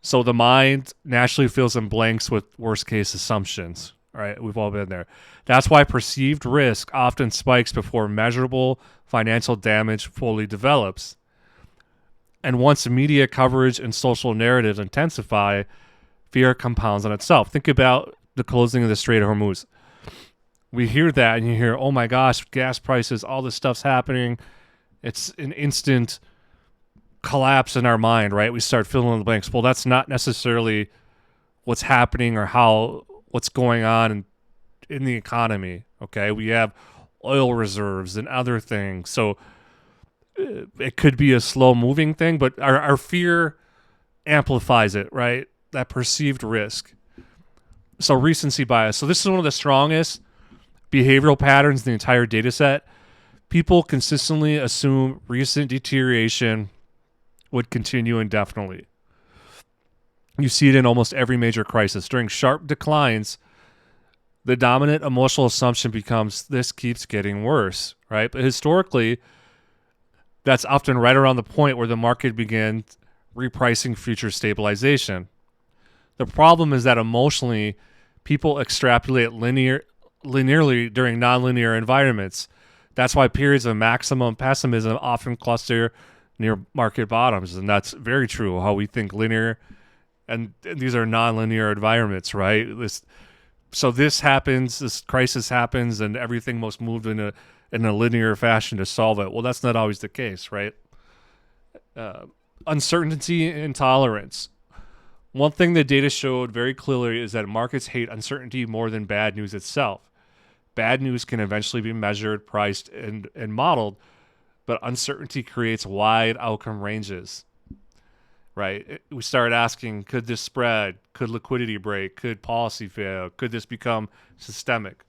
Speaker 1: So the mind naturally fills in blanks with worst-case assumptions. All right, we've all been there. That's why perceived risk often spikes before measurable financial damage fully develops. And once media coverage and social narratives intensify, fear compounds on itself. Think about the closing of the Strait of Hormuz. We hear that and you hear, oh my gosh, gas prices, all this stuff's happening. It's an instant collapse in our mind, right? We start filling in the blanks. Well, that's not necessarily what's happening or what's going on in the economy, okay? We have oil reserves and other things. So it could be a slow moving thing, but our fear amplifies it, right? That perceived risk. So recency bias. So this is one of the strongest behavioral patterns in the entire data set. People consistently assume recent deterioration would continue indefinitely. You see it in almost every major crisis. During sharp declines, the dominant emotional assumption becomes this keeps getting worse, right? But historically, that's often right around the point where the market begins repricing future stabilization. The problem is that emotionally, people extrapolate linearly during nonlinear environments. That's why periods of maximum pessimism often cluster near market bottoms, and that's very true. How we think linear, and these are nonlinear environments, right? This happens, this crisis happens, and everything must move in a linear fashion to solve it. Well, that's not always the case, right? Uncertainty and tolerance. One thing the data showed very clearly is that markets hate uncertainty more than bad news itself. Bad news can eventually be measured, priced, and modeled, but uncertainty creates wide outcome ranges, right? We start asking, could this spread? Could liquidity break? Could policy fail? Could this become systemic?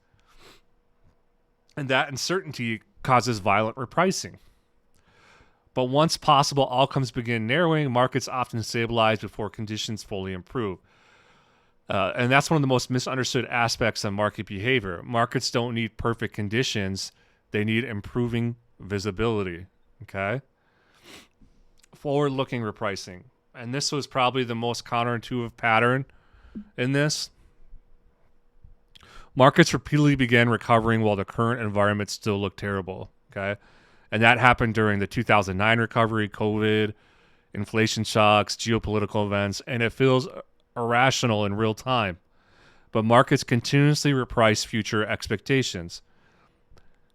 Speaker 1: And that uncertainty causes violent repricing. But once possible outcomes begin narrowing, markets often stabilize before conditions fully improve. And that's one of the most misunderstood aspects of market behavior. Markets don't need perfect conditions. They need improving visibility, okay? Forward-looking repricing. And this was probably the most counterintuitive pattern in this. Markets repeatedly began recovering while the current environment still looked terrible, okay? And that happened during the 2009 recovery, COVID, inflation shocks, geopolitical events, and it feels irrational in real time. But markets continuously reprice future expectations.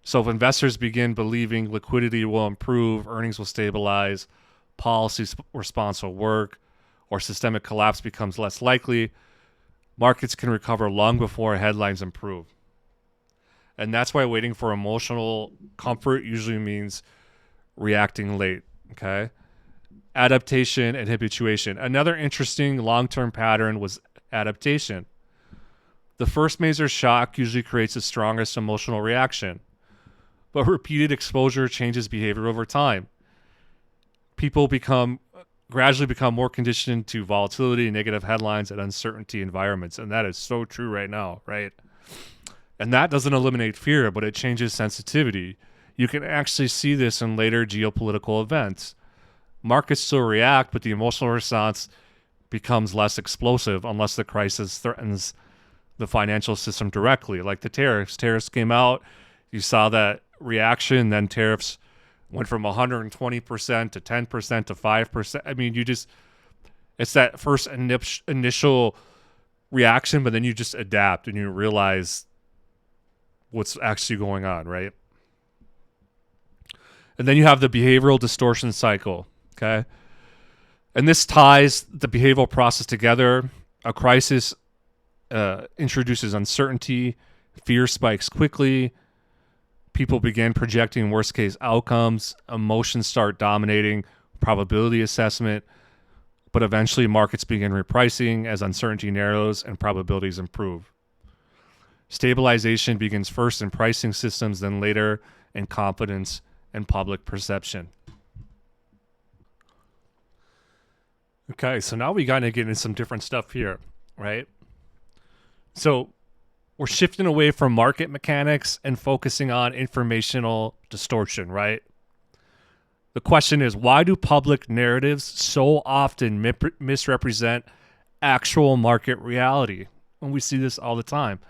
Speaker 1: So if investors begin believing liquidity will improve, earnings will stabilize, policy response will work, or systemic collapse becomes less likely, markets can recover long before headlines improve. And that's why waiting for emotional comfort usually means reacting late, okay? Adaptation and habituation. Another interesting long-term pattern was adaptation. The first major shock usually creates the strongest emotional reaction, but repeated exposure changes behavior over time. People gradually become more conditioned to volatility, negative headlines, and uncertainty environments, and that is so true right now, right? And that doesn't eliminate fear, but it changes sensitivity. You can actually see this in later geopolitical events. Markets still react, but the emotional response becomes less explosive unless the crisis threatens the financial system directly, like the tariffs. Tariffs came out, you saw that reaction, then tariffs went from 120% to 10% to 5%. I mean, it's that first initial reaction, but then you just adapt and you realize what's actually going on, right? And then you have the behavioral distortion cycle, okay? And this ties the behavioral process together. A crisis introduces uncertainty, fear spikes quickly, people begin projecting worst case outcomes, emotions start dominating probability assessment, but eventually markets begin repricing as uncertainty narrows and probabilities improve. Stabilization begins first in pricing systems, then later in confidence and public perception. Okay, so now we got to get into some different stuff here, right? So we're shifting away from market mechanics and focusing on informational distortion, right? The question is, why do public narratives so often misrepresent actual market reality? And we see this all the time.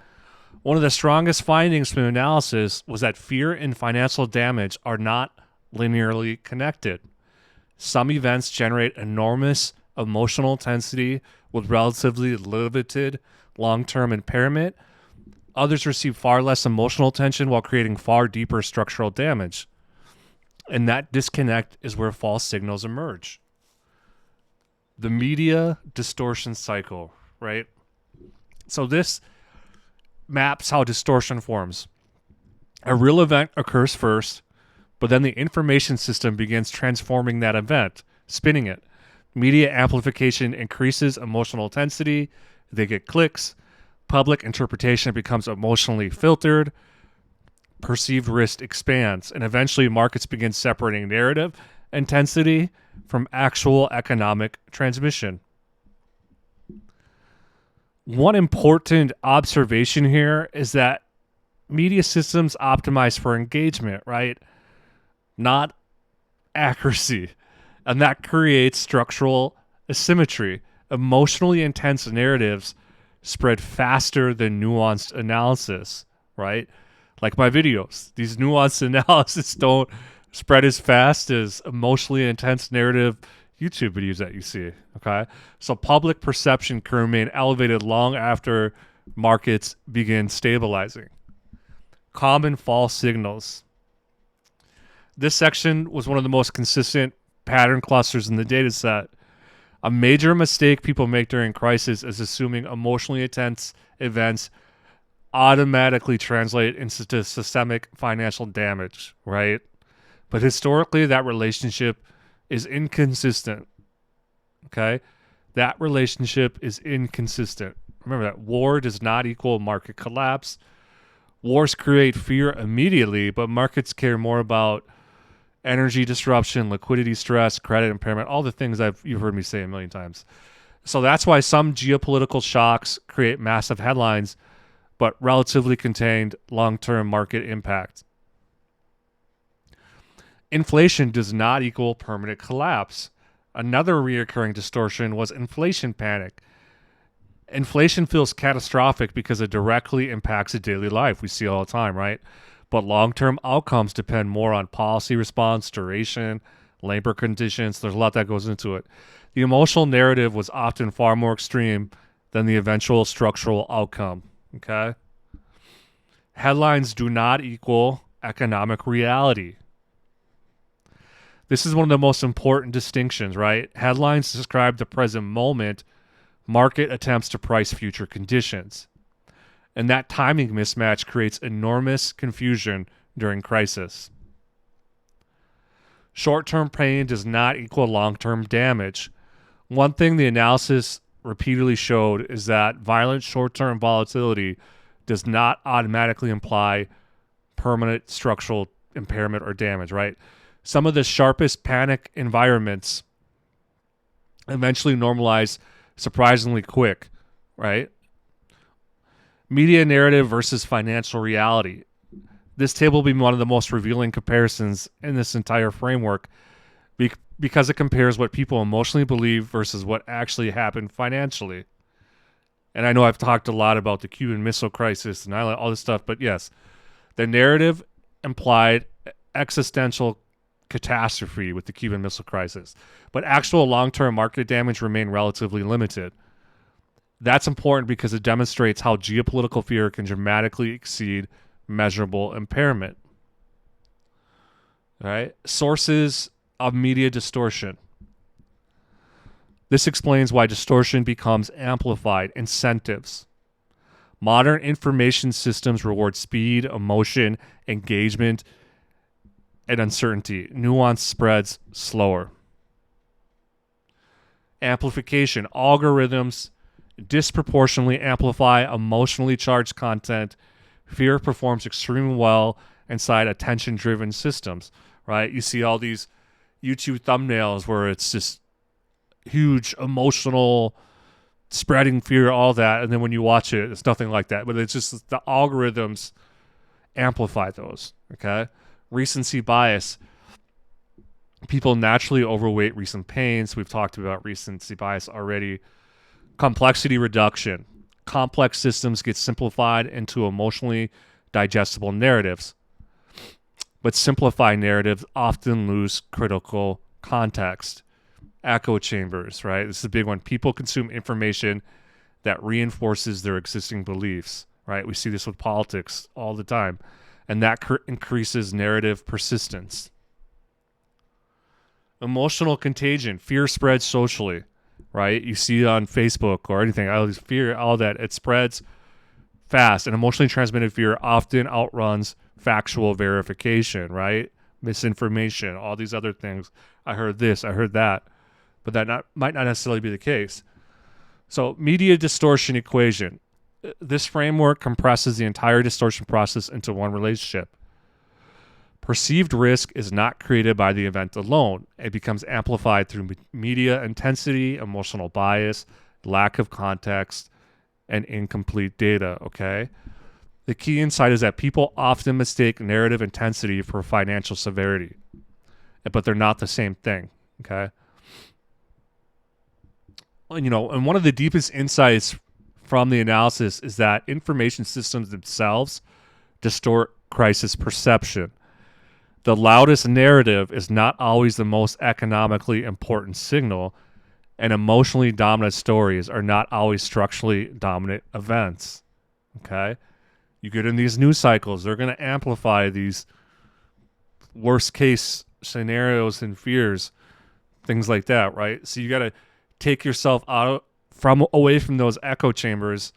Speaker 1: One of the strongest findings from the analysis was that fear and financial damage are not linearly connected. Some events generate enormous emotional intensity with relatively limited long-term impairment. Others receive far less emotional tension while creating far deeper structural damage. And that disconnect is where false signals emerge. The media distortion cycle, right? So this maps how distortion forms. A real event occurs first, but then the information system begins transforming that event, spinning it. Media amplification increases emotional intensity. They get clicks. Public interpretation becomes emotionally filtered. Perceived risk expands. And eventually, markets begin separating narrative intensity from actual economic transmission. One important observation here is that media systems optimize for engagement, right? Not accuracy. And that creates structural asymmetry. Emotionally intense narratives spread faster than nuanced analysis, right? Like my videos, these nuanced analysis don't spread as fast as emotionally intense narrative YouTube videos that you see, okay? So public perception can remain elevated long after markets begin stabilizing. Common false signals. This section was one of the most consistent pattern clusters in the data set. A major mistake people make during crisis is assuming emotionally intense events automatically translate into systemic financial damage, right? But historically, that relationship is inconsistent, okay? That relationship is inconsistent. Remember that war does not equal market collapse. Wars create fear immediately, but markets care more about energy disruption, liquidity stress, credit impairment, all the things you've heard me say a million times. So that's why some geopolitical shocks create massive headlines, but relatively contained long-term market impact. Inflation does not equal permanent collapse. Another recurring distortion was inflation panic. Inflation feels catastrophic because it directly impacts daily life. We see it all the time, right? But long-term outcomes depend more on policy response, duration, labor conditions. There's a lot that goes into it. The emotional narrative was often far more extreme than the eventual structural outcome, okay? Headlines do not equal economic reality. This is one of the most important distinctions, right? Headlines describe the present moment. Market attempts to price future conditions. And that timing mismatch creates enormous confusion during crisis. Short-term pain does not equal long-term damage. One thing the analysis repeatedly showed is that violent short-term volatility does not automatically imply permanent structural impairment or damage, right? Some of the sharpest panic environments eventually normalize surprisingly quick, right? Media narrative versus financial reality. This table will be one of the most revealing comparisons in this entire framework because it compares what people emotionally believe versus what actually happened financially. And I know I've talked a lot about the Cuban Missile Crisis and all this stuff, but yes, the narrative implied existential catastrophe with the Cuban Missile Crisis, but actual long-term market damage remained relatively limited. That's important because it demonstrates how geopolitical fear can dramatically exceed measurable impairment. All right? Sources of media distortion. This explains why distortion becomes amplified. Incentives. Modern information systems reward speed, emotion, engagement, and uncertainty. Nuance spreads slower. Amplification. Algorithms disproportionately amplify emotionally charged content. Fear performs extremely well inside attention-driven systems, right? You see all these YouTube thumbnails where it's just huge emotional spreading fear, all that, and then when you watch it, it's nothing like that. But it's just the algorithms amplify those, okay? Recency bias. People naturally overweight recent pains. We've talked about recency bias already. Complexity reduction. Complex systems get simplified into emotionally digestible narratives. But simplified narratives often lose critical context. Echo chambers, right? This is a big one. People consume information that reinforces their existing beliefs, right? We see this with politics all the time. And that increases narrative persistence. Emotional contagion. Fear spreads socially, right? You see it on Facebook or anything. All this fear, all that, it spreads fast, and emotionally transmitted fear often outruns factual verification, right? Misinformation, all these other things. I heard this, I heard that, but that might not necessarily be the case. So, media distortion equation. This framework compresses the entire distortion process into one relationship. Perceived risk is not created by the event alone. It becomes amplified through media intensity, emotional bias, lack of context, and incomplete data, okay? The key insight is that people often mistake narrative intensity for financial severity, but they're not the same thing, okay? And one of the deepest insights from the analysis is that information systems themselves distort crisis perception. The loudest narrative is not always the most economically important signal, and emotionally dominant stories are not always structurally dominant events. Okay? You get in these news cycles, they're going to amplify these worst case scenarios and fears, things like that, right? So you got to take yourself away from those echo chambers,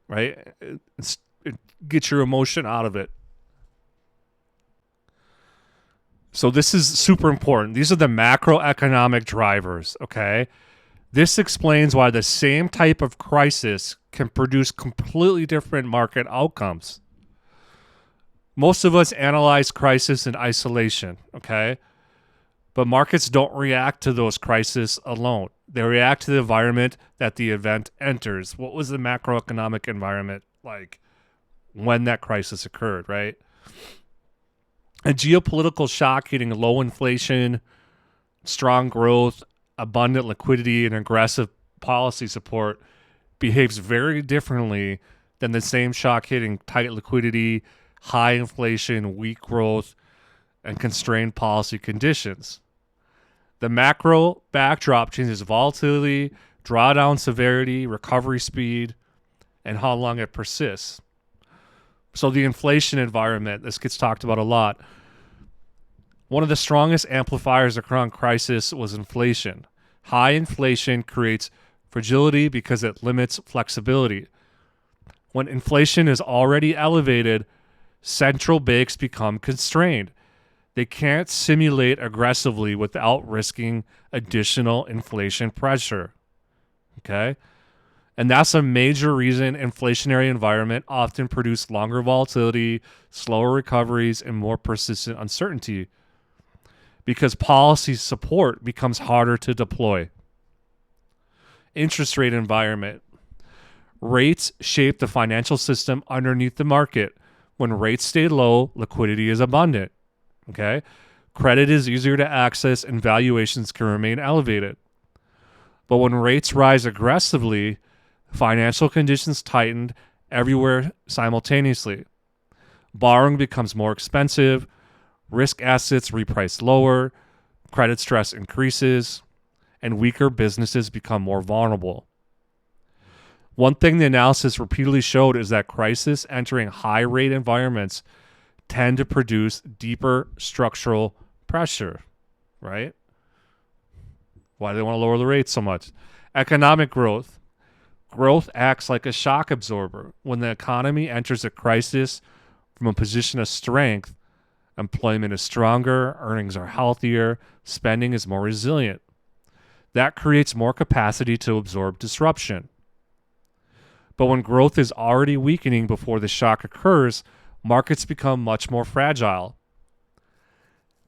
Speaker 1: right? Get your emotion out of it. So this is super important. These are the macroeconomic drivers, okay? This explains why the same type of crisis can produce completely different market outcomes. Most of us analyze crisis in isolation, okay? But markets don't react to those crises alone. They react to the environment that the event enters. What was the macroeconomic environment like when that crisis occurred, right? A geopolitical shock hitting low inflation, strong growth, abundant liquidity, and aggressive policy support behaves very differently than the same shock hitting tight liquidity, high inflation, weak growth, and constrained policy conditions. The macro backdrop changes volatility, drawdown severity, recovery speed, and how long it persists. So the inflation environment, this gets talked about a lot. One of the strongest amplifiers around crisis was inflation. High inflation creates fragility because it limits flexibility. When inflation is already elevated, central banks become constrained. They can't simulate aggressively without risking additional inflation pressure. Okay? And that's a major reason inflationary environment often produce longer volatility, slower recoveries, and more persistent uncertainty because policy support becomes harder to deploy. Interest rate environment. Rates shape the financial system underneath the market. When rates stay low, liquidity is abundant. Okay? Credit is easier to access and valuations can remain elevated. But when rates rise aggressively, financial conditions tightened everywhere simultaneously. Borrowing becomes more expensive, risk assets reprice lower, credit stress increases, and weaker businesses become more vulnerable. One thing the analysis repeatedly showed is that crises entering high-rate environments tend to produce deeper structural pressure, right? Why do they want to lower the rates so much? Economic growth. Growth acts like a shock absorber. When the economy enters a crisis from a position of strength, employment is stronger, earnings are healthier, spending is more resilient. That creates more capacity to absorb disruption. But when growth is already weakening before the shock occurs, markets become much more fragile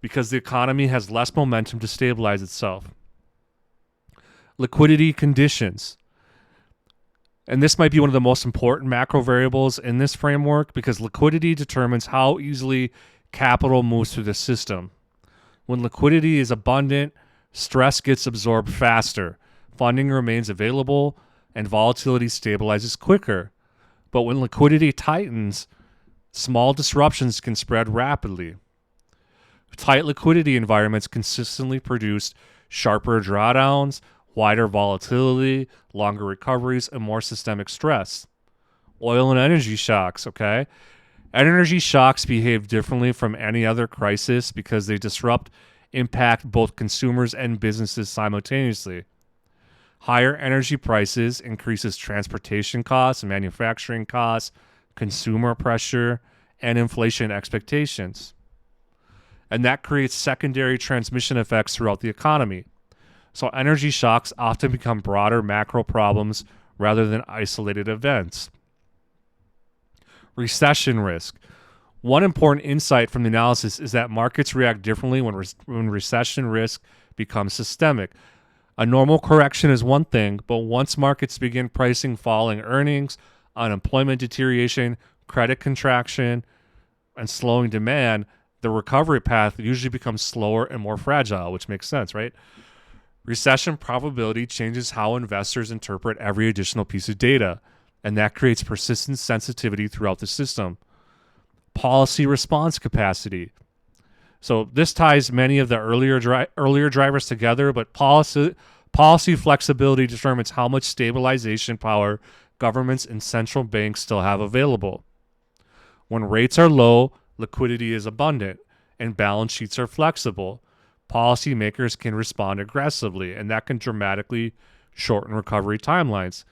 Speaker 1: because the economy has less momentum to stabilize itself. Liquidity conditions. And this might be one of the most important macro variables in this framework because liquidity determines how easily capital moves through the system. When liquidity is abundant, stress gets absorbed faster, funding remains available, and volatility stabilizes quicker. But when liquidity tightens, small disruptions can spread rapidly. Tight liquidity environments consistently produce sharper drawdowns, wider volatility, longer recoveries, and more systemic stress. Oil and energy shocks, okay? Energy shocks behave differently from any other crisis because they impact both consumers and businesses simultaneously. Higher energy prices increases transportation costs, manufacturing costs, consumer pressure, and inflation expectations. And that creates secondary transmission effects throughout the economy. So energy shocks often become broader macro problems rather than isolated events. Recession risk. One important insight from the analysis is that markets react differently when recession risk becomes systemic. A normal correction is one thing, but once markets begin pricing falling earnings, unemployment deterioration, credit contraction, and slowing demand, the recovery path usually becomes slower and more fragile, which makes sense, right? Recession probability changes how investors interpret every additional piece of data, and that creates persistent sensitivity throughout the system. Policy response capacity. So this ties many of the earlier drivers together, but policy flexibility determines how much stabilization power governments and central banks still have available. When rates are low, liquidity is abundant, and balance sheets are flexible. Policymakers can respond aggressively, and that can dramatically shorten recovery timelines.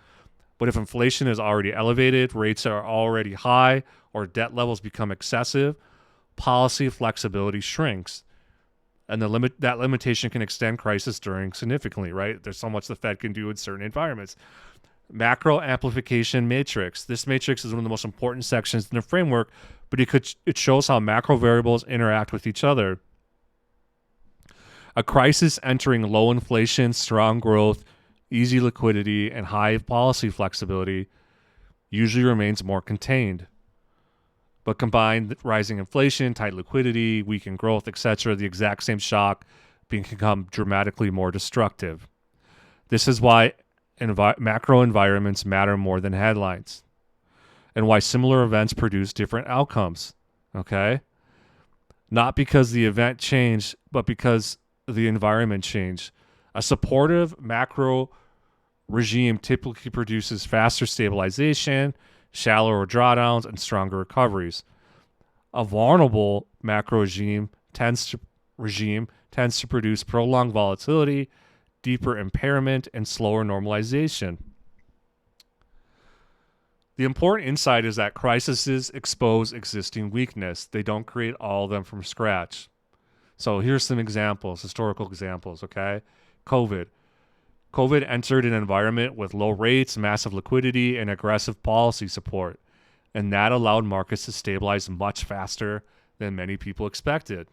Speaker 1: But if inflation is already elevated, rates are already high, or debt levels become excessive, policy flexibility shrinks. And that limitation can extend crisis during significantly, right? There's so much the Fed can do in certain environments. Macro amplification matrix. This matrix is one of the most important sections in the framework, but it shows how macro variables interact with each other. A crisis entering low inflation, strong growth, easy liquidity, and high policy flexibility usually remains more contained. But combined rising inflation, tight liquidity, weakened growth, etc., the exact same shock can become dramatically more destructive. This is why macro environments matter more than headlines, and why similar events produce different outcomes. Okay? Not because the event changed, but because the environment changed. A supportive macro regime typically produces faster stabilization, shallower drawdowns, and stronger recoveries. A vulnerable macro regime tends to produce prolonged volatility, deeper impairment, and slower normalization. The important insight is that crises expose existing weakness. They don't create all of them from scratch. So here's some examples, historical examples, okay? COVID entered an environment with low rates, massive liquidity, and aggressive policy support, and that allowed markets to stabilize much faster than many people expected.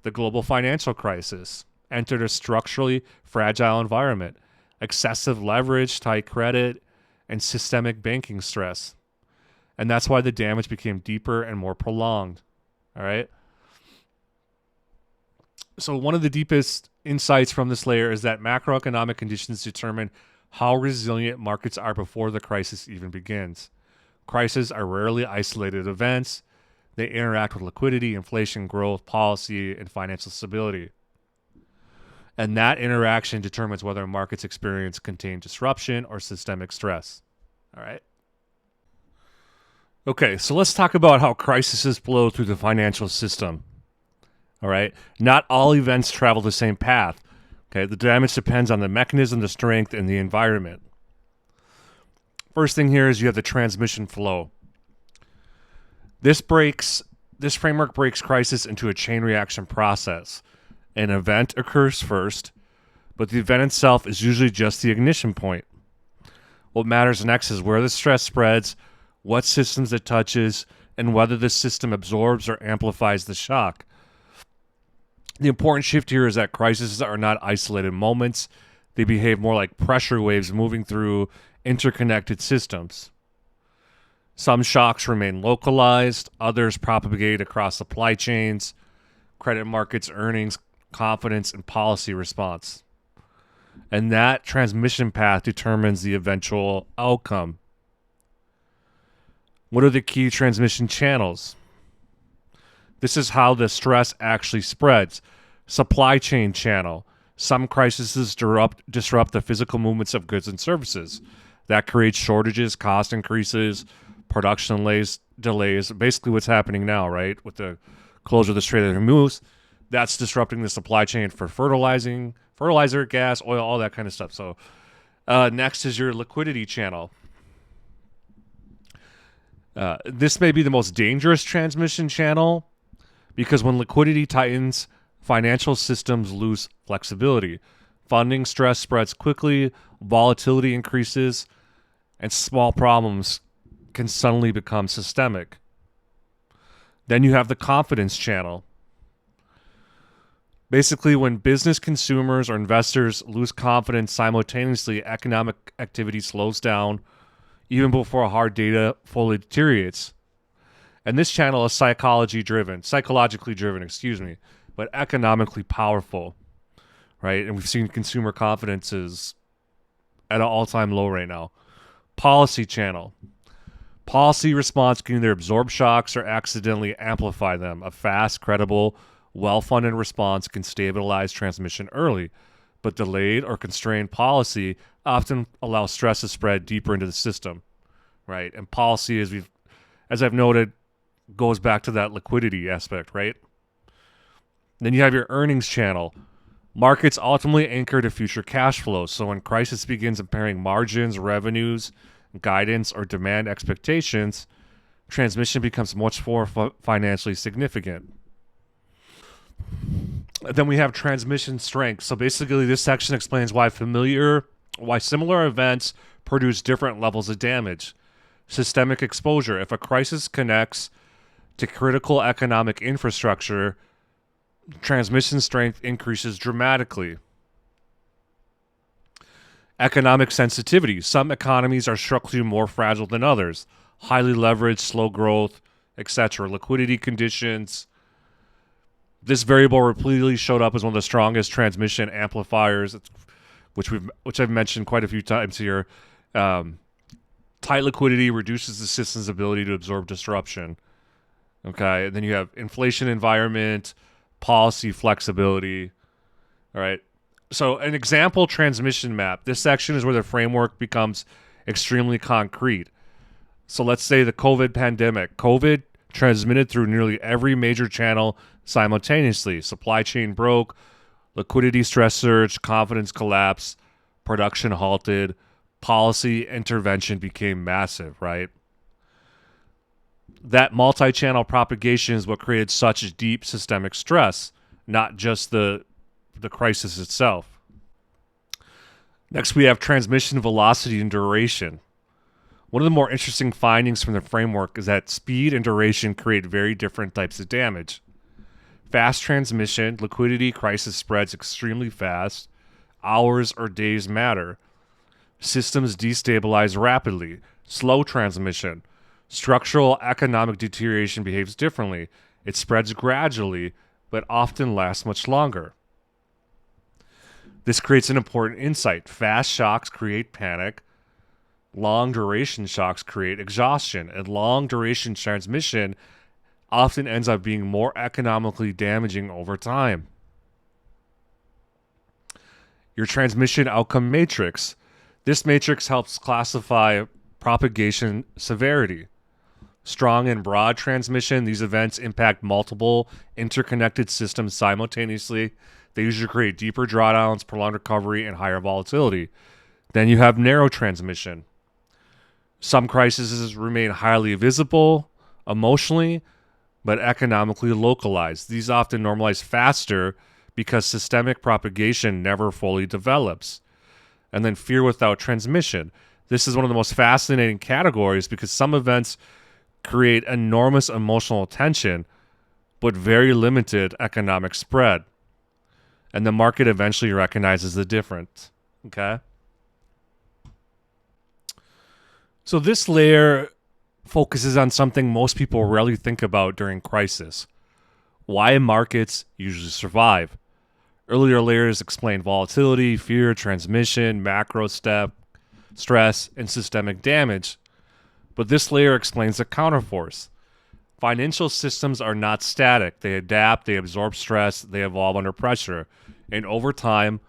Speaker 1: The global financial crisis entered a structurally fragile environment, excessive leverage, tight credit, and systemic banking stress. And that's why the damage became deeper and more prolonged. All right? So one of the deepest insights from this layer is that macroeconomic conditions determine how resilient markets are before the crisis even begins. Crises are rarely isolated events. They interact with liquidity, inflation, growth, policy, and financial stability. And that interaction determines whether markets experience contained disruption or systemic stress. All right? Okay, so let's talk about how crises flow through the financial system. All right. Not all events travel the same path. Okay. The damage depends on the mechanism, the strength, and the environment. First thing here is you have the transmission flow. This framework breaks crisis into a chain reaction process. An event occurs first, but the event itself is usually just the ignition point. What matters next is where the stress spreads, what systems it touches, and whether the system absorbs or amplifies the shock. The important shift here is that crises are not isolated moments. They behave more like pressure waves moving through interconnected systems. Some shocks remain localized, others propagate across supply chains, credit markets, earnings, confidence, and policy response. And that transmission path determines the eventual outcome. What are the key transmission channels? This is how the stress actually spreads. Supply chain channel. Some crises disrupt the physical movements of goods and services. That creates shortages, cost increases, production delays. Basically what's happening now, right? With the closure of the Strait of Hormuz, that's disrupting the supply chain for fertilizer, gas, oil, all that kind of stuff. So Next is your liquidity channel. This may be the most dangerous transmission channel because when liquidity tightens, financial systems lose flexibility. Funding stress spreads quickly, volatility increases, and small problems can suddenly become systemic. Then you have the confidence channel. Basically, when business consumers or investors lose confidence simultaneously, economic activity slows down even before hard data fully deteriorates. And this channel is psychologically driven, but economically powerful, right? And we've seen consumer confidence is at an all-time low right now. Policy channel. Policy response can either absorb shocks or accidentally amplify them. A fast, credible, well-funded response can stabilize transmission early, but delayed or constrained policy often allows stress to spread deeper into the system, right? And policy, as I've noted, goes back to that liquidity aspect, right? Then you have your earnings channel. Markets ultimately anchor to future cash flows. So when crisis begins impairing margins, revenues, guidance, or demand expectations, transmission becomes much more financially significant. Then we have transmission strength. So basically, this section explains why similar events produce different levels of damage. Systemic exposure. If a crisis connects to critical economic infrastructure, transmission strength increases dramatically. Economic sensitivity. Some economies are structurally more fragile than others. Highly leveraged, slow growth, etc. Liquidity conditions. This variable repeatedly showed up as one of the strongest transmission amplifiers, which I've mentioned quite a few times here. Tight liquidity reduces the system's ability to absorb disruption. Okay, and then you have inflation environment, policy flexibility. All right. So an example transmission map. This section is where the framework becomes extremely concrete. So let's say the COVID pandemic. COVID transmitted through nearly every major channel simultaneously. Supply chain broke, liquidity stress surge, confidence collapse, production halted, policy intervention became massive, right? That multi-channel propagation is what created such deep systemic stress, not just the crisis itself. Next, we have transmission velocity and duration. One of the more interesting findings from the framework is that speed and duration create very different types of damage. Fast transmission, liquidity crisis spreads extremely fast. Hours or days matter. Systems destabilize rapidly. Slow transmission. Structural economic deterioration behaves differently. It spreads gradually, but often lasts much longer. This creates an important insight. Fast shocks create panic. Long duration shocks create exhaustion. And long duration transmission often ends up being more economically damaging over time. Your transmission outcome matrix. This matrix helps classify propagation severity. Strong and broad transmission, these events impact multiple interconnected systems simultaneously. They usually create deeper drawdowns, prolonged recovery, and higher volatility. Then you have narrow transmission. Some crises remain highly visible emotionally, but economically localized. These often normalize faster because systemic propagation never fully develops. And then fear without transmission. This is one of the most fascinating categories because some events create enormous emotional tension, but very limited economic spread. And the market eventually recognizes the difference. Okay? So this layer focuses on something most people rarely think about during crisis. Why markets usually survive. Earlier layers explain volatility, fear, transmission, macro stress, and systemic damage. But this layer explains the counterforce. Financial systems are not static. They adapt, they absorb stress, they evolve under pressure. And over time,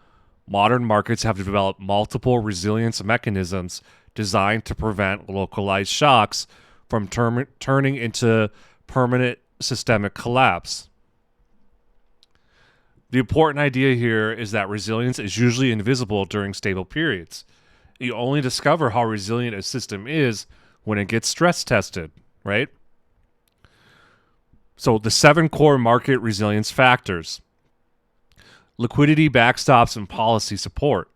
Speaker 1: modern markets have developed multiple resilience mechanisms designed to prevent localized shocks from turning into permanent systemic collapse. The important idea here is that resilience is usually invisible during stable periods. You only discover how resilient a system is when it gets stress tested, right? So the 7 core market resilience factors: liquidity, backstops, and policy support.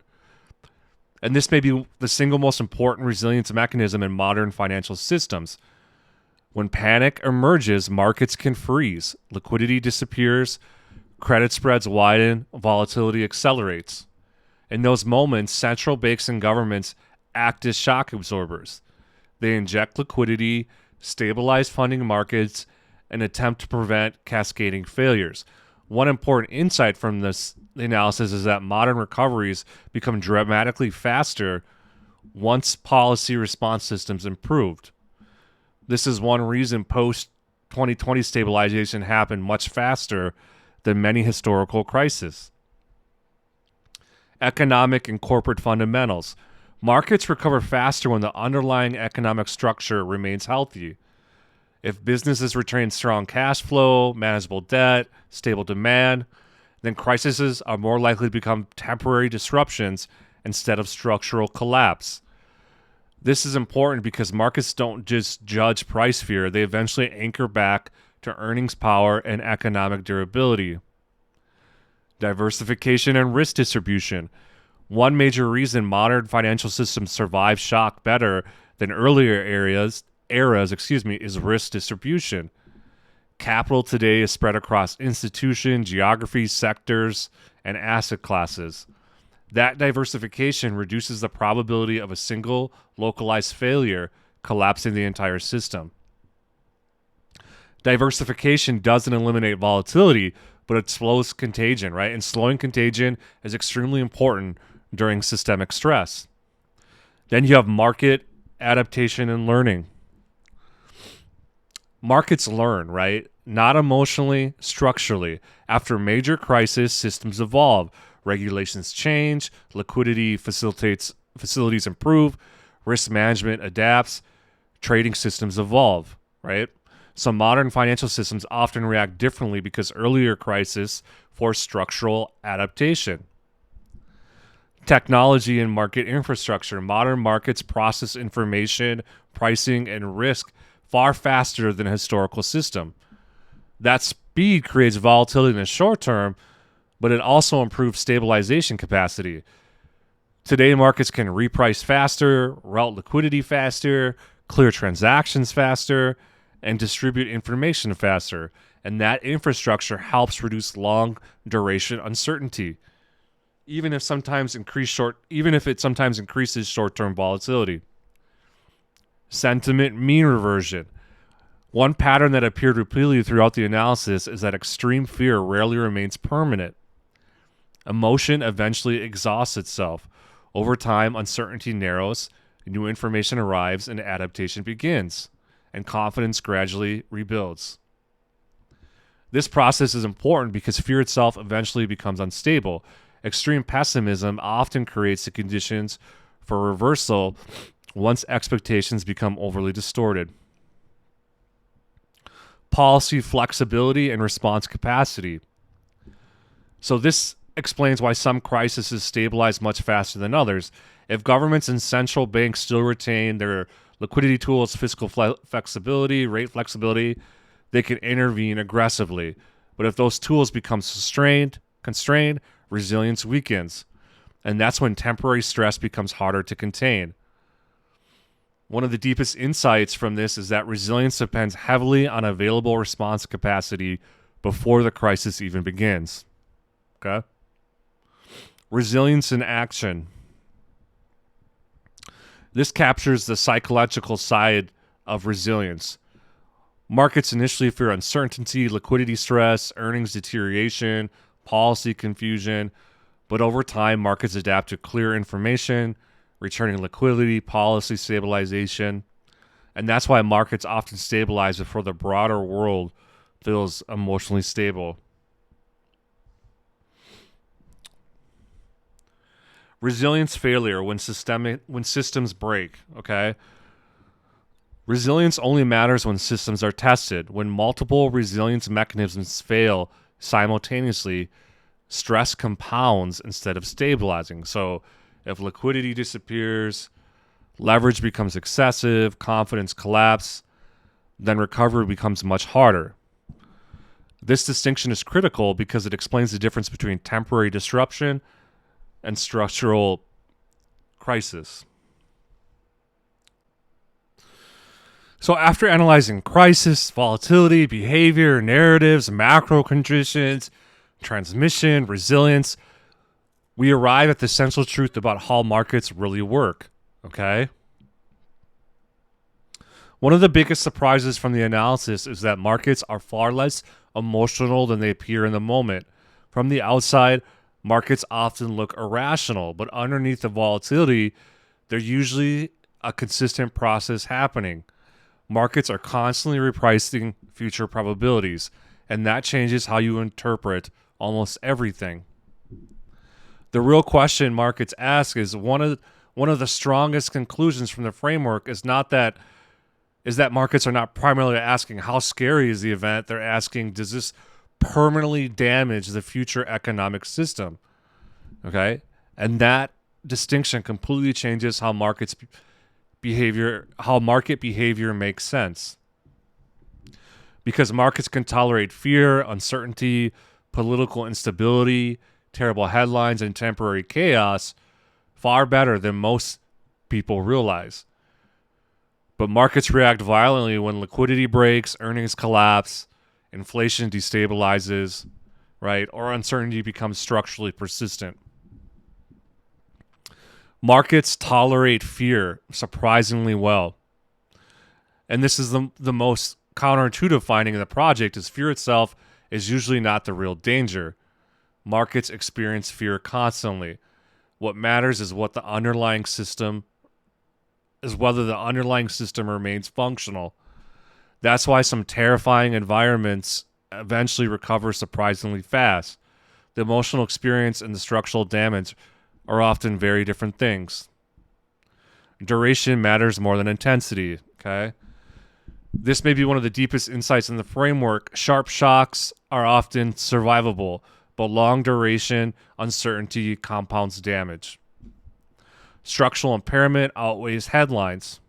Speaker 1: And this may be the single most important resilience mechanism in modern financial systems. When panic emerges, markets can freeze, liquidity disappears, credit spreads widen, volatility accelerates. In those moments, central banks and governments act as shock absorbers. They inject liquidity, stabilize funding markets, and attempt to prevent cascading failures. One important insight from this analysis is that modern recoveries become dramatically faster once policy response systems improved. This is one reason post-2020 stabilization happened much faster than many historical crises. Economic and corporate fundamentals. Markets recover faster when the underlying economic structure remains healthy. If businesses retain strong cash flow, manageable debt, stable demand, then crises are more likely to become temporary disruptions instead of structural collapse. This is important because markets don't just judge price fear, they eventually anchor back to earnings power and economic durability. Diversification and risk distribution. One major reason modern financial systems survive shock better than earlier eras is risk distribution. Capital today is spread across institutions, geographies, sectors, and asset classes. That diversification reduces the probability of a single localized failure collapsing the entire system. Diversification doesn't eliminate volatility, but it slows contagion, right? And slowing contagion is extremely important during systemic stress. Then you have market adaptation and learning. Markets learn, right? Not emotionally, structurally. After major crisis, systems evolve. Regulations change, liquidity facilities improve, risk management adapts, trading systems evolve, right? So modern financial systems often react differently because earlier crises forced structural adaptation. Technology and market infrastructure. Modern markets process information, pricing, and risk far faster than a historical system. That speed creates volatility in the short term, but it also improves stabilization capacity. Today, markets can reprice faster, route liquidity faster, clear transactions faster, and distribute information faster. And that infrastructure helps reduce long duration uncertainty, even if it sometimes increases short-term volatility. Sentiment mean reversion. One pattern that appeared repeatedly throughout the analysis is that extreme fear rarely remains permanent. Emotion eventually exhausts itself. Over time, uncertainty narrows, new information arrives, and adaptation begins, and confidence gradually rebuilds. This process is important because fear itself eventually becomes unstable. Extreme pessimism often creates the conditions for reversal once expectations become overly distorted. Policy flexibility and response capacity. So this explains why some crises stabilize much faster than others. If governments and central banks still retain their liquidity tools, fiscal flexibility, rate flexibility, they can intervene aggressively. But if those tools become constrained, resilience weakens. And that's when temporary stress becomes harder to contain. One of the deepest insights from this is that resilience depends heavily on available response capacity before the crisis even begins. Okay? Resilience in action. This captures the psychological side of resilience. Markets initially fear uncertainty, liquidity stress, earnings deterioration, policy confusion, but over time, markets adapt to clear information, returning liquidity, policy stabilization, and that's why markets often stabilize before the broader world feels emotionally stable. Resilience failure when systems break, okay? Resilience only matters when systems are tested. When multiple resilience mechanisms fail simultaneously, stress compounds instead of stabilizing. So If liquidity disappears, leverage becomes excessive, confidence collapses, then recovery becomes much harder. This distinction is critical because it explains the difference between temporary disruption and structural crisis. So after analyzing crisis, volatility, behavior, narratives, macro conditions, transmission, resilience, we arrive at the central truth about how markets really work, okay? One of the biggest surprises from the analysis is that markets are far less emotional than they appear in the moment. From the outside, markets often look irrational, but underneath the volatility, there's usually a consistent process happening. Markets are constantly repricing future probabilities, and that changes how you interpret almost everything. The real question markets ask is one of the strongest conclusions from the framework is that markets are not primarily asking how scary is the event. They're asking, does this permanently damage the future economic system? Okay? And that distinction completely changes how market behavior makes sense. Because markets can tolerate fear, uncertainty, political instability, terrible headlines, and temporary chaos far better than most people realize. But markets react violently when liquidity breaks, earnings collapse, inflation destabilizes, right? Or uncertainty becomes structurally persistent. Markets tolerate fear surprisingly well. And this is the most counterintuitive finding in the project is fear itself is usually not the real danger. Markets experience fear constantly. What matters is whether the underlying system remains functional. That's why some terrifying environments eventually recover surprisingly fast. The emotional experience and the structural damage are often very different things. Duration matters more than intensity, okay? This may be one of the deepest insights in the framework. Sharp shocks are often survivable, but long duration uncertainty compounds damage. Structural impairment outweighs headlines.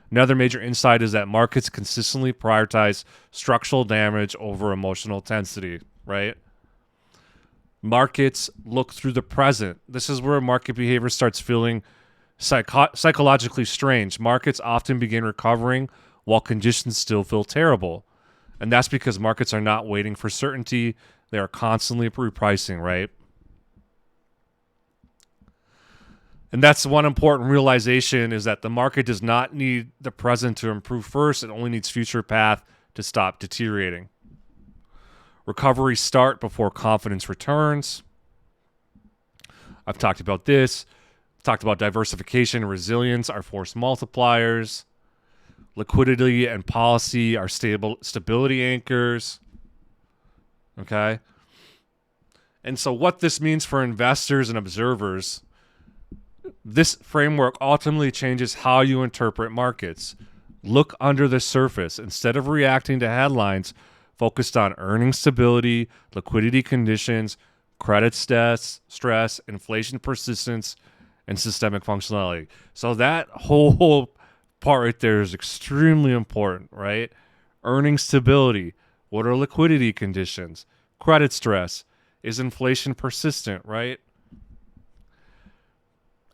Speaker 1: Another major insight is that markets consistently prioritize structural damage over emotional intensity, right? Markets look through the present. This is where market behavior starts feeling psychologically strange. Markets often begin recovering while conditions still feel terrible. And that's because markets are not waiting for certainty. They are constantly repricing, right? And that's one important realization is that the market does not need the present to improve first. It only needs future path to stop deteriorating. Recoveries start before confidence returns. I've talked about this. I've talked about diversification and resilience are force multipliers. Liquidity and policy are stability anchors. Okay? And so what this means for investors and observers, this framework ultimately changes how you interpret markets. Look under the surface. Instead of reacting to headlines, focused on earnings stability, liquidity conditions, credit stress, inflation persistence, and systemic functionality. So that whole part right there is extremely important, right? Earnings stability. What are liquidity conditions? Credit stress. Is inflation persistent, right?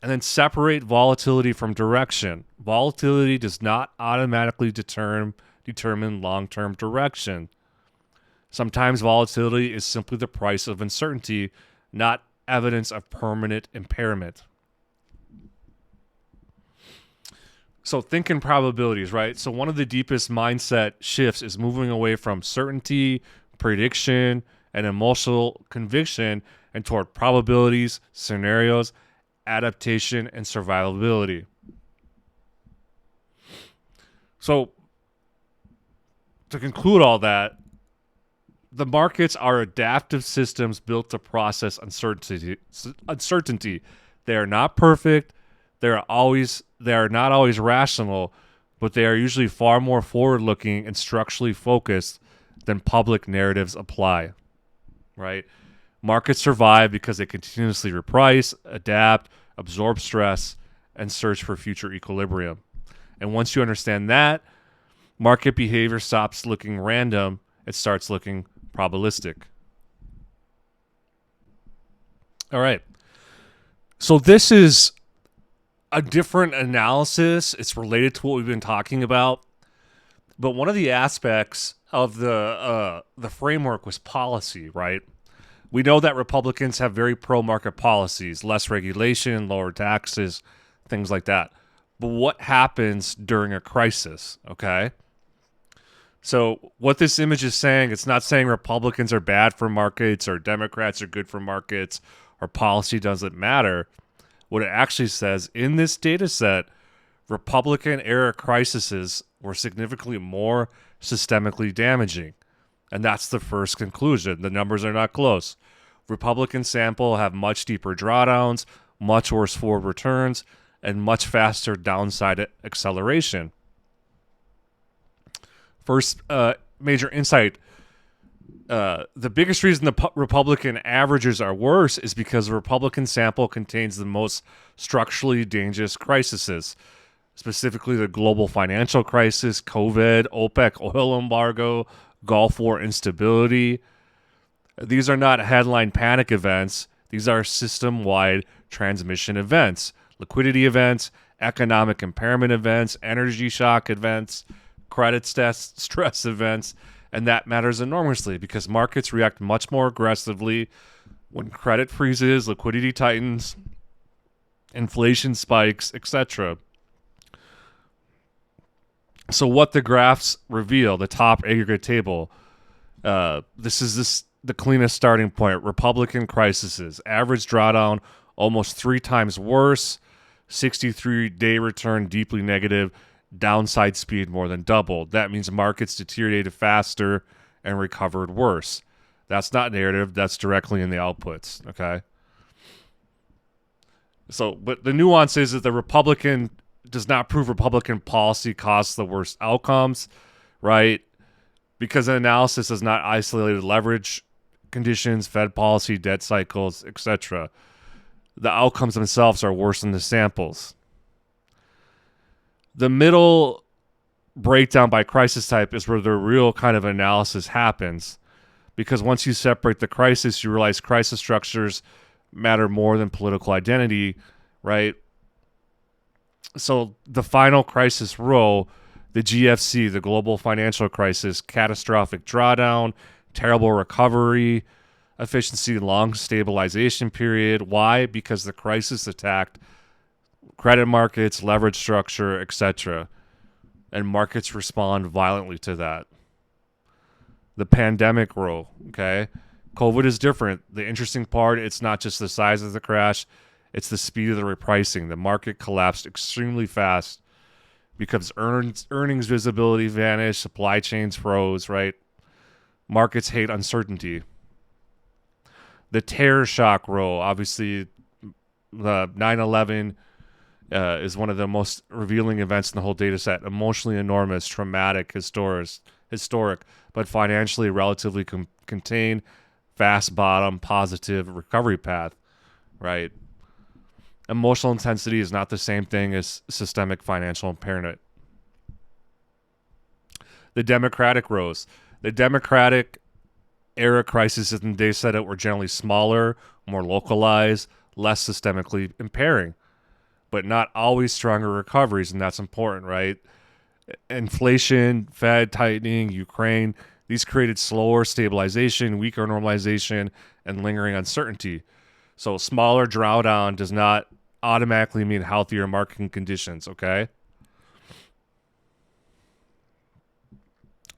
Speaker 1: And then separate volatility from direction. Volatility does not automatically determine long-term direction. Sometimes volatility is simply the price of uncertainty, not evidence of permanent impairment. So think in probabilities, right? So one of the deepest mindset shifts is moving away from certainty, prediction, and emotional conviction and toward probabilities, scenarios, adaptation, and survivability. So to conclude all that, the markets are adaptive systems built to process uncertainty. They are not perfect. They are not always rational, but they are usually far more forward-looking and structurally focused than public narratives apply. Right? Markets survive because they continuously reprice, adapt, absorb stress, and search for future equilibrium. And once you understand that, market behavior stops looking random, it starts looking probabilistic. All right. So this is a different analysis. It's related to what we've been talking about. But one of the aspects of the framework was policy, right? We know that Republicans have very pro-market policies, less regulation, lower taxes, things like that. But what happens during a crisis, okay? So what this image is saying, it's not saying Republicans are bad for markets or Democrats are good for markets or policy doesn't matter. What it actually says, in this data set, Republican-era crises were significantly more systemically damaging. And that's the first conclusion. The numbers are not close. Republican sample have much deeper drawdowns, much worse forward returns, and much faster downside acceleration. First major insight, the biggest reason the Republican averages are worse is because the Republican sample contains the most structurally dangerous crises, specifically the global financial crisis, COVID, OPEC oil embargo, Gulf War instability. These are not headline panic events. These are system-wide transmission events, liquidity events, economic impairment events, energy shock events, credit stress events, and that matters enormously because markets react much more aggressively when credit freezes, liquidity tightens, inflation spikes, etc. So what the graphs reveal, the top aggregate table, this is the cleanest starting point. Republican crises, average drawdown almost 3 times worse, 63-day return deeply negative, downside speed more than doubled. That means markets deteriorated faster and recovered worse. That's not narrative, that's directly in the outputs, okay? So, but the nuance is that the Republican does not prove Republican policy caused the worst outcomes, right? Because the analysis is not isolated leverage conditions, Fed policy, debt cycles, etc. The outcomes themselves are worse than the samples. The middle breakdown by crisis type is where the real kind of analysis happens, because once you separate the crisis, you realize crisis structures matter more than political identity, right? So the final crisis row, the GFC, the global financial crisis, catastrophic drawdown, terrible recovery, efficiency, long stabilization period. Why? Because the crisis attacked credit markets, leverage structure, etc. And markets respond violently to that. The pandemic row, okay? COVID is different. The interesting part, it's not just the size of the crash, it's the speed of the repricing. The market collapsed extremely fast because earnings visibility vanished, supply chains froze, right? Markets hate uncertainty. The terror shock row, obviously, the 9/11 is one of the most revealing events in the whole data set. Emotionally enormous, traumatic, historic, but financially relatively contained, fast bottom, positive recovery path, right? Emotional intensity is not the same thing as systemic financial impairment. The democratic rows. The democratic era crises in the data set were generally smaller, more localized, less systemically impairing, but not always stronger recoveries, and that's important, right? Inflation, Fed tightening, Ukraine, these created slower stabilization, weaker normalization, and lingering uncertainty. So smaller drawdown does not automatically mean healthier market conditions, okay?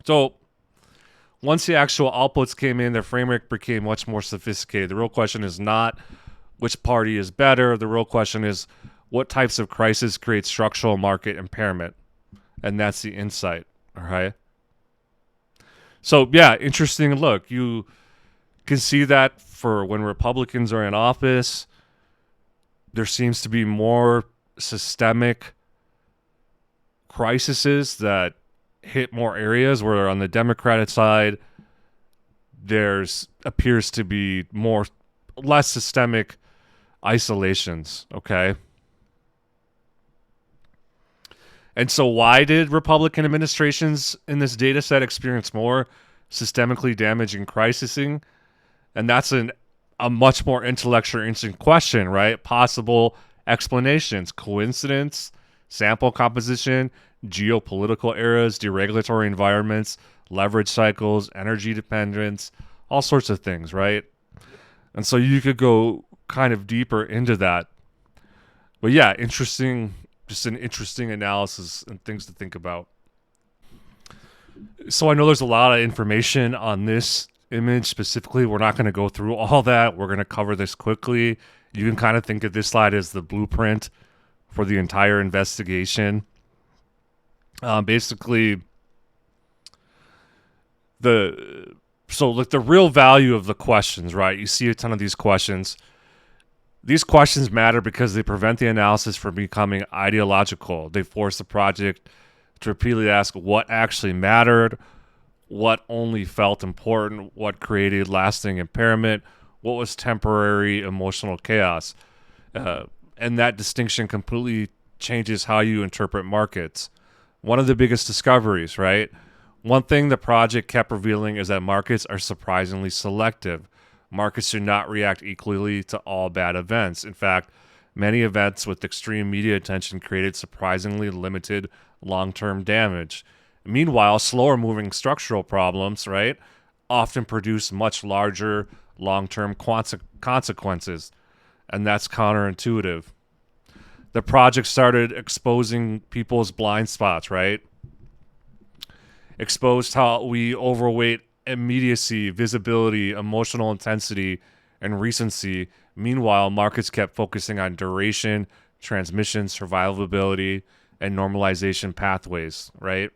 Speaker 1: So once the actual outputs came in, the framework became much more sophisticated. The real question is not which party is better. The real question is what types of crisis create structural market impairment. And that's the insight, all right? So, yeah, interesting look. You can see that for when Republicans are in office, there seems to be more systemic crises that hit more areas, where on the Democratic side, there's appears to be less systemic isolations, okay? And so why did Republican administrations in this data set experience more systemically damaging crisising? And that's a much more intellectually interesting question, right? Possible explanations, coincidence, sample composition, geopolitical eras, deregulatory environments, leverage cycles, energy dependence, all sorts of things, right? And so you could go kind of deeper into that. But yeah, interesting, just an interesting analysis and things to think about. So I know there's a lot of information on this image specifically. We're not going to go through all that. We're going to cover this quickly. You can kind of think of this slide as the blueprint for the entire investigation. Basically, the real value of the questions, right? You see a ton of these questions. These questions matter because they prevent the analysis from becoming ideological. They force the project to repeatedly ask what actually mattered, what only felt important, what created lasting impairment, what was temporary emotional chaos. And that distinction completely changes how you interpret markets. One of the biggest discoveries, right? One thing the project kept revealing is that markets are surprisingly selective. Markets do not react equally to all bad events. In fact, many events with extreme media attention created surprisingly limited long-term damage. Meanwhile, slower moving structural problems, right, often produce much larger long-term consequences, and that's counterintuitive. The project started exposing people's blind spots, right? Exposed how we overweight immediacy, visibility, emotional intensity, and recency. Meanwhile, markets kept focusing on duration, transmission, survivability, and normalization pathways, right?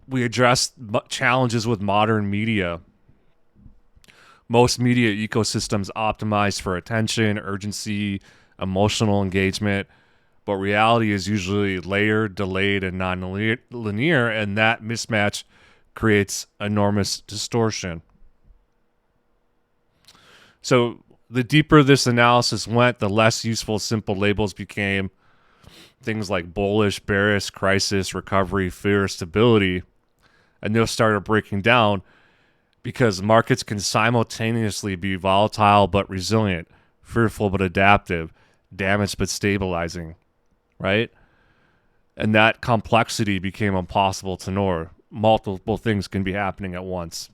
Speaker 1: We addressed challenges with modern media. Most media ecosystems optimize for attention, urgency, emotional engagement, but reality is usually layered, delayed, and non-linear, and that mismatch creates enormous distortion. So the deeper this analysis went, the less useful simple labels became. Things like bullish, bearish, crisis, recovery, fear, stability, and those started breaking down because markets can simultaneously be volatile but resilient, fearful but adaptive, damaged but stabilizing, right? And that complexity became impossible to ignore. Multiple things can be happening at once.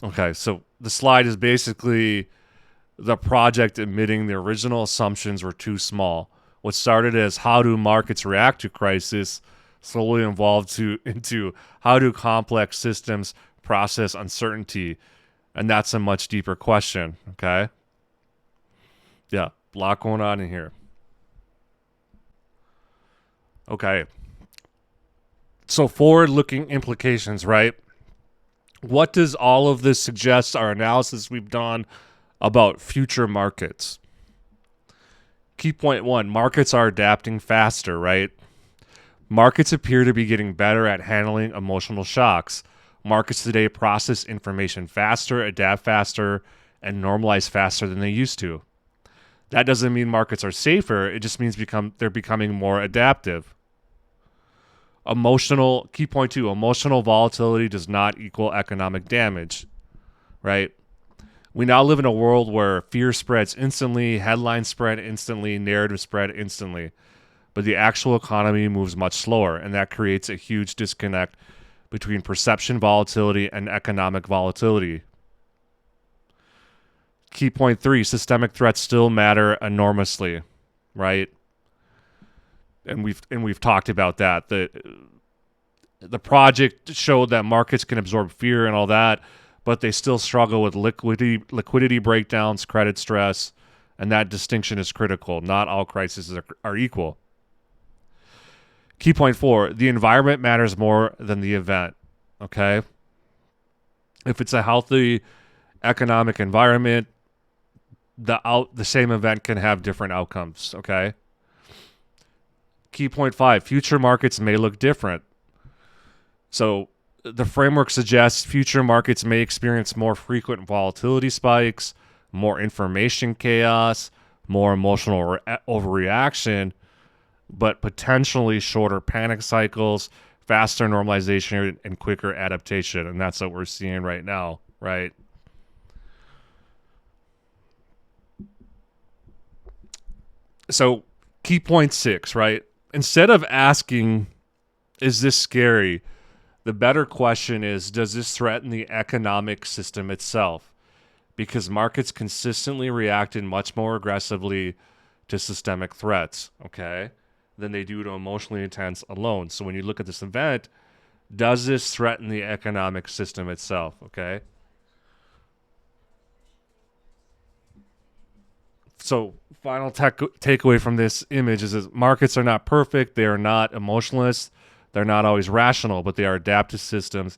Speaker 1: Okay, so the slide is basically the project admitting the original assumptions were too small. What started as how do markets react to crisis slowly evolved into how do complex systems process uncertainty, and that's a much deeper question. Okay, yeah, a lot going on in here. Okay, so forward-looking implications, right? What does all of this suggest? Our analysis we've done about future markets. Key point one, markets are adapting faster, right? Markets appear to be getting better at handling emotional shocks. Markets today process information faster, adapt faster, and normalize faster than they used to. That doesn't mean markets are safer. It just means they're becoming more adaptive. Key point two, emotional volatility does not equal economic damage, right? We now live in a world where fear spreads instantly, headlines spread instantly, narrative spread instantly. But the actual economy moves much slower, and that creates a huge disconnect between perception volatility and economic volatility. Key point three, systemic threats still matter enormously, right? And we've talked about that. The project showed that markets can absorb fear and all that, but they still struggle with liquidity breakdowns, credit stress, and that distinction is critical. Not all crises are equal. Key point four, the environment matters more than the event, okay? If it's a healthy economic environment, the same event can have different outcomes, okay? Key point five, future markets may look different. So The framework suggests future markets may experience more frequent volatility spikes, more information chaos, more emotional overreaction, but potentially shorter panic cycles, faster normalization, and quicker adaptation. And that's what we're seeing right now, right? So, key point 6, right? Instead of asking, is this scary? The better question is, does this threaten the economic system itself? Because markets consistently reacted much more aggressively to systemic threats, okay, than they do to emotionally intense alone. So when you look at this event, does this threaten the economic system itself, okay? So final takeaway from this image is that markets are not perfect. They are not emotionless. They're not always rational, but they are adaptive systems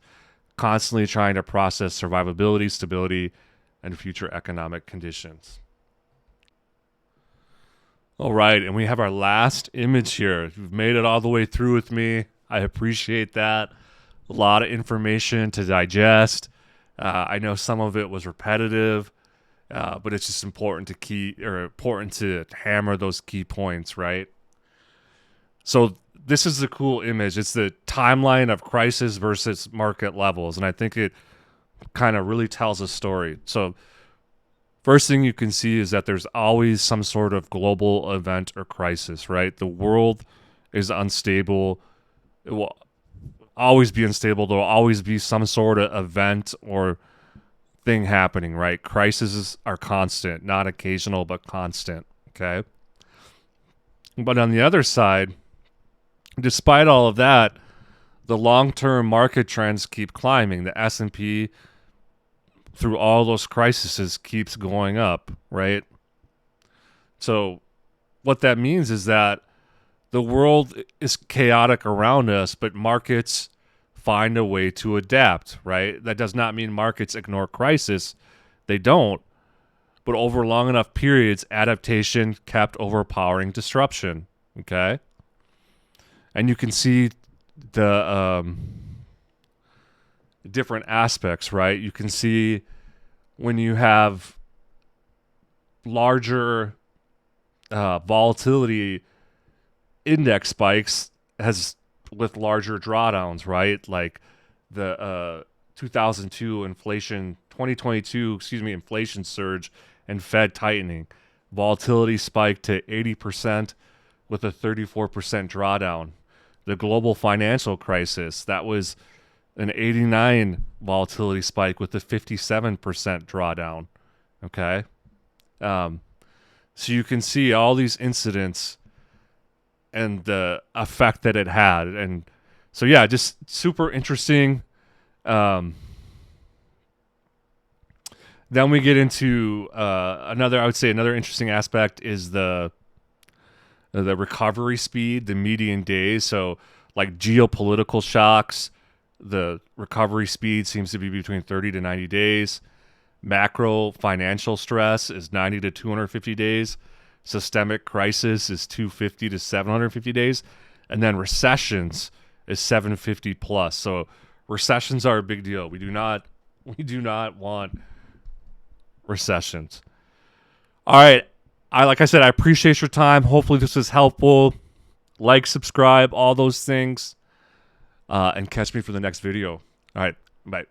Speaker 1: constantly trying to process survivability, stability, and future economic conditions. All right, and we have our last image here. You've made it all the way through with me. I appreciate that. A lot of information to digest. I know some of it was repetitive, but it's just important to hammer those key points, right? So this is the cool image. It's the timeline of crisis versus market levels, and I think it kind of really tells a story. So first thing you can see is that there's always some sort of global event or crisis, right? The world is unstable. It will always be unstable. There will always be some sort of event or thing happening, right? Crises are constant, not occasional, but constant, okay? But on the other side, despite all of that, the long-term market trends keep climbing. The S&P, through all those crises, keeps going up, right? So what that means is that the world is chaotic around us, but markets find a way to adapt, right? That does not mean markets ignore crisis. They don't. But over long enough periods, adaptation kept overpowering disruption, okay? And you can see the different aspects, right? You can see when you have larger volatility index spikes has with larger drawdowns, right? Like the 2022 inflation surge and Fed tightening. Volatility spiked to 80% with a 34% drawdown. The global financial crisis, that was an 89 volatility spike with a 57% drawdown. Okay. So you can see all these incidents and the effect that it had. And so, yeah, just super interesting. Then we get into another interesting aspect is the recovery speed, the median days. So like geopolitical shocks, the recovery speed seems to be between 30 to 90 days. Macro financial stress is 90 to 250 days. Systemic crisis is 250 to 750 days. And then recessions is 750 plus. So recessions are a big deal. We do not want recessions. All right. Like I said, I appreciate your time. Hopefully this was helpful. Like, subscribe, all those things. And catch me for the next video. All right. Bye.